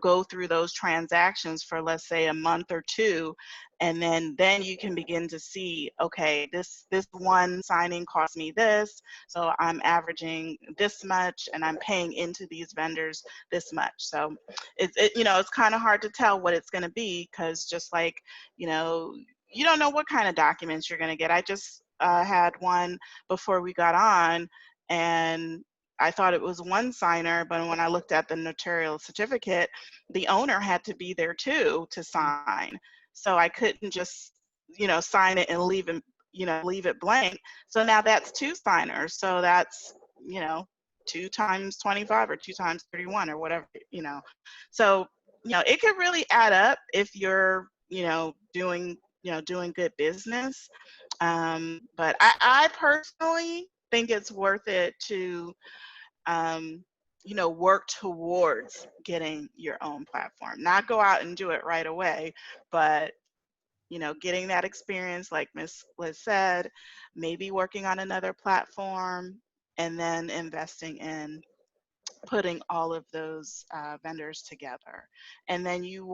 go through those transactions for, let's say, a month or two, and then you can begin to see, okay, this one signing cost me this, so I'm averaging this much, and I'm paying into these vendors this much. So it's kind of hard to tell what it's going to be, because just like, you don't know what kind of documents you're going to get. I just had one before we got on, and I thought it was one signer, but when I looked at the notarial certificate, the owner had to be there too to sign. So I couldn't just, sign it and leave it blank. So now that's 2 signers. So that's, 2 times 25 or 2 times 31 or whatever, So, it could really add up if you're, doing good business. But I personally think it's worth it to, work towards getting your own platform. Not go out and do it right away, but, getting that experience, like Ms. Liz said, maybe working on another platform, and then investing in putting all of those vendors together. And then you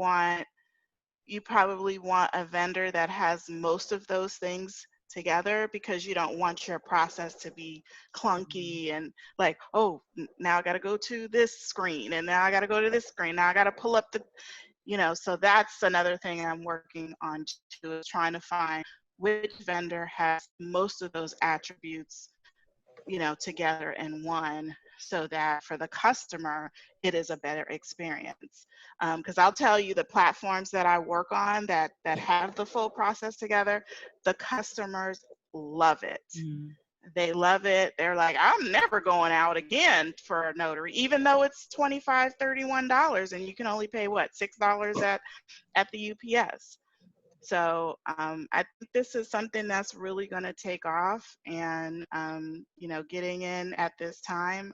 probably want a vendor that has most of those things together, because you don't want your process to be clunky and like, oh, now I got to go to this screen, and now I got to go to this screen, now I got to pull up the, so that's another thing I'm working on too, is trying to find which vendor has most of those attributes, together in one, so that for the customer, it is a better experience. Because I'll tell you, the platforms that I work on that have the full process together, the customers love it. They love it. They're like, I'm never going out again for a notary, even though it's $25, $31, and you can only pay what, $6 at the UPS. So I think this is something that's really going to take off, and you know, getting in at this time,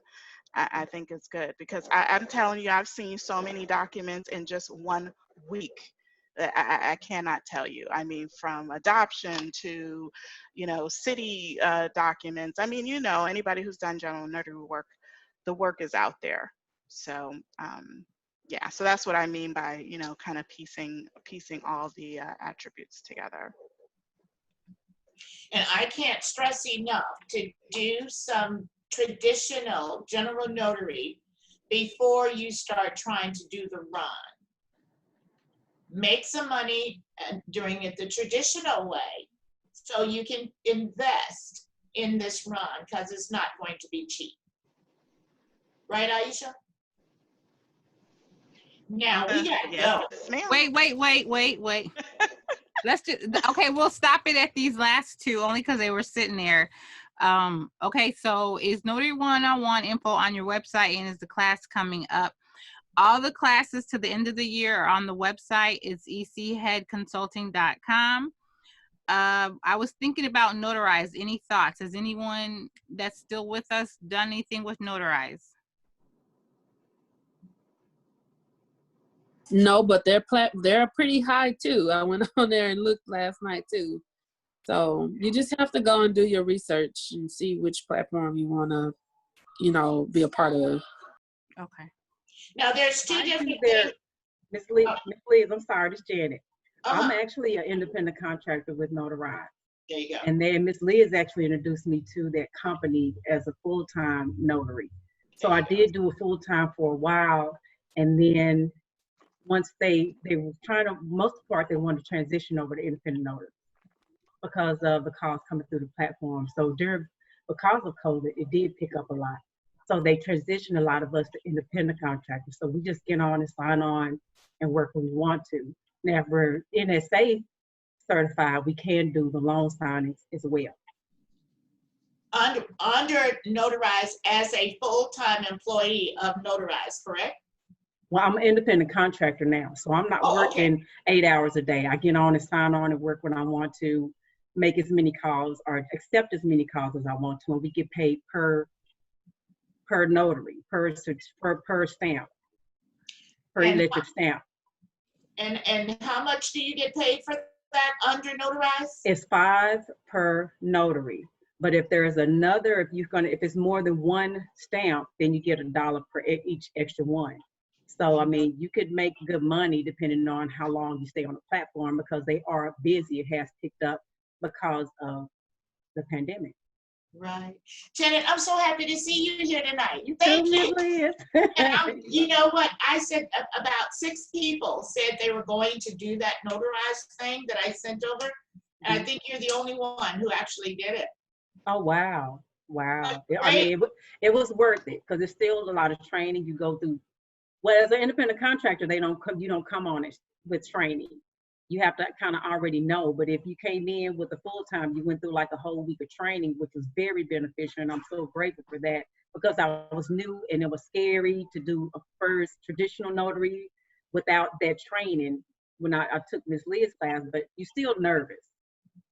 I think it's good, because I'm telling you, I've seen so many documents in just 1 week that I cannot tell you. I mean, from adoption to, you know, city documents. I mean, you know, anybody who's done general notary work, the work is out there. So yeah, so that's what I mean by, you know, kind of piecing all the attributes together. And I can't stress enough to do some traditional general notary before you start trying to do the run. Make some money doing it the traditional way so you can invest in this run, because it's not going to be cheap. Right, Aisha? Now we gotta go. Wait. Let's just, okay, we'll stop it at these last two only because they were sitting there. Okay, so is Notary 101 info on your website, and is the class coming up? All the classes to the end of the year are on the website. It's echconsulting.com. I was thinking about Notarize. Any thoughts? Has anyone that's still with us done anything with Notarize? No, but they're pretty high too. I went on there and looked last night too. So you just have to go and do your research and see which platform you want to, you know, be a part of. Okay. Now there's two different there, things. Miss Liz, I'm sorry, this is Janet. I'm actually an independent contractor with Notary. There you go. And then Miss Liz actually introduced me to that company as a full-time notary. So I did do a full-time for a while, and then once they were trying to, most part, they wanted to transition over to independent notary because of the calls coming through the platform. So because of COVID, it did pick up a lot. So they transitioned a lot of us to independent contractors. So we just get on and sign on and work when we want to. Now, if we're NSA certified, we can do the loan signings as well. Under Notarize as a full-time employee of Notarize, correct? Well, I'm an independent contractor now, so I'm not working 8 hours a day. I get on and sign on and work when I want to, make as many calls or accept as many calls as I want to, and we get paid per notary, per stamp, per electric stamp. And how much do you get paid for that under Notarize? It's $5 per notary. But if there's another, if it's more than one stamp, then you get $1 per each extra one. So, I mean, you could make good money depending on how long you stay on the platform, because they are busy. It has picked up because of the pandemic. Right. Janet, I'm so happy to see you here tonight. Thank you. And you know what? I said about 6 people said they were going to do that Notarized thing that I sent over. And I think you're the only one who actually did it. Oh, wow. Wow. I mean, it was worth it, because it's still a lot of training you go through. Well, as an independent contractor, you don't come on it with training. You have to kind of already know. But if you came in with a full-time, you went through like a whole week of training, which was very beneficial. And I'm so grateful for that, because I was new and it was scary to do a first traditional notary without that training when I took Miss Leah's class, but you're still nervous.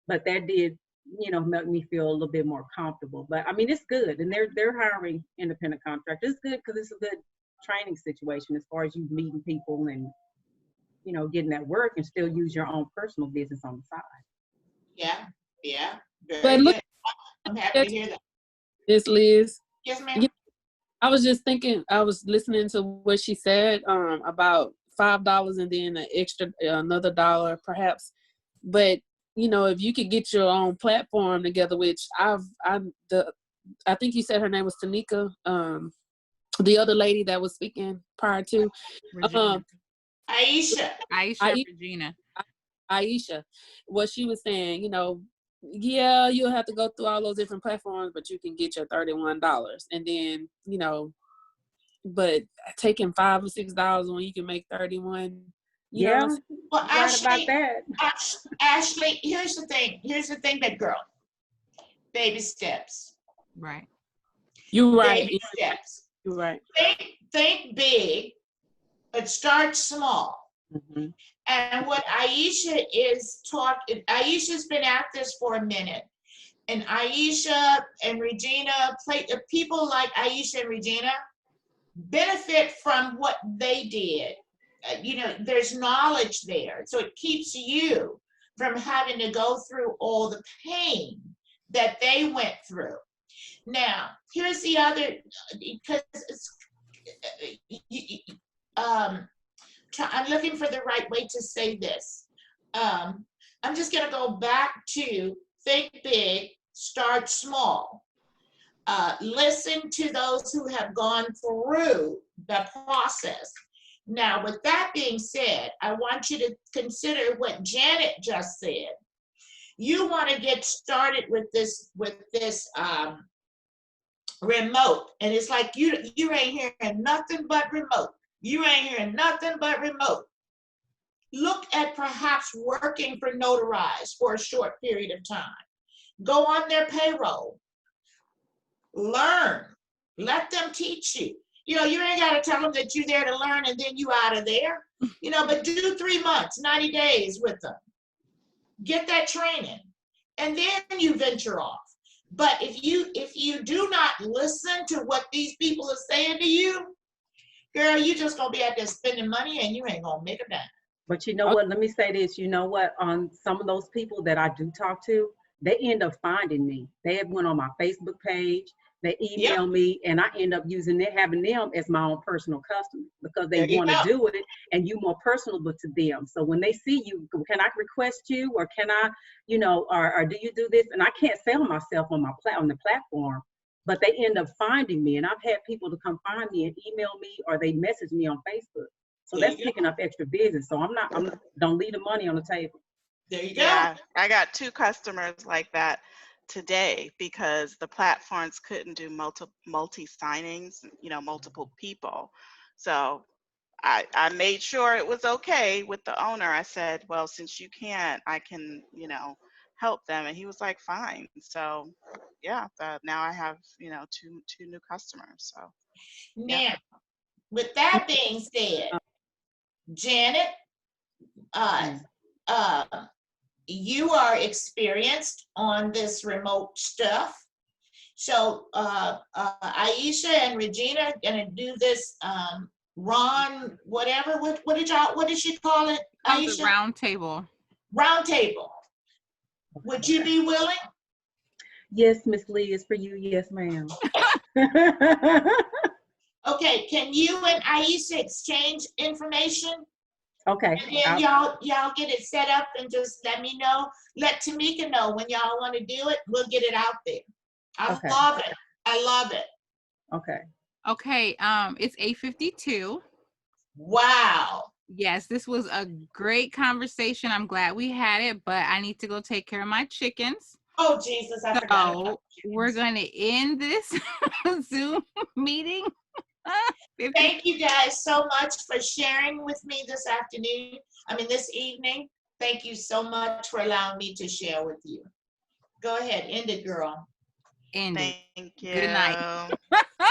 But that did, make me feel a little bit more comfortable. But I mean, it's good. And they're hiring independent contractors. It's good because it's a good training situation as far as you meeting people and getting that work and still use your own personal business on the side. Yeah. But look, I'm happy to hear that. Miss Liz. Yes, ma'am. I was just thinking, I was listening to what she said about $5 and then an extra another $1 perhaps. But if you could get your own platform together, which I think you said her name was Tanika, the other lady that was speaking prior to Aisha, Regina. Aisha, what she was saying, yeah, you'll have to go through all those different platforms, but you can get your $31. And then, but taking $5 or $6 when you can make 31. Well, Ashley, right about that. Ashley, here's the thing, big girl. baby steps. Right. You're right. Baby steps. You're right. Think big, but start small. Mhm. And what Aisha is talking, Aisha's been at this for a minute. And Aisha and Regina, people like Aisha and Regina benefit from what they did. You know, there's knowledge there. So it keeps you from having to go through all the pain that they went through. Now, here's the other, because I'm looking for the right way to say this. I'm just going to go back to think big, start small. Listen to those who have gone through the process. Now, with that being said, I want you to consider what Janet just said. You want to get started with this remote, and it's like you ain't hearing nothing but remote. You ain't hearing nothing but remote. Look at perhaps working for Notarize for a short period of time. Go on their payroll. Learn. Let them teach you. You know, you ain't got to tell them that you're there to learn and then you out of there. You know, but do 3 months, 90 days with them. Get that training, and then you venture off. But if you do not listen to what these people are saying to you, girl, you just gonna be out there spending money and you ain't gonna make a dime. But you know what? Let me say this. You know what? On some of those people that I do talk to, they end up finding me. They have went on my Facebook page. They email me, and I end up having them as my own personal customer because they want to do it, and you more personable to them. So when they see you, can I request you, or can I, you know, or do you do this? And I can't sell myself on the platform, but they end up finding me, and I've had people to come find me and email me, or they message me on Facebook. So that's picking up extra business. So don't leave the money on the table. There you go. Yeah, I got 2 customers like that today because the platforms couldn't do multi signings, you know, multiple people. So I made sure it was okay with the owner. I said, well, since you can't, I can, you know, help them. And he was like, fine. So yeah, now I have, you know, two new customers. So now, with that being said, Janet, you are experienced on this remote stuff. So Aisha and Regina are gonna do this Ron, whatever. What did she call it? Aisha? Round table. Round table. Would you be willing? Yes, Miss Lee, it's for you. Yes, ma'am. Okay, can you and Aisha exchange information? Okay. And then y'all get it set up and just let me know. Let Tamika know when y'all want to do it. We'll get it out there. I love it. I love it. Okay. Okay, it's 8:52. Wow. Yes, this was a great conversation. I'm glad we had it, but I need to go take care of my chickens. Oh, Jesus, I forgot about chickens. We're going to end this Zoom meeting. Thank you guys so much for sharing with me this evening. Thank you so much for allowing me to share with you. Go ahead, end it, girl. End it. Thank you. Good night.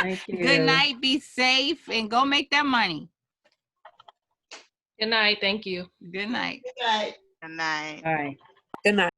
Thank you. Good night. Be safe and go make that money. Good night. Thank you. Good night. Good night. Good night. All right. Good night.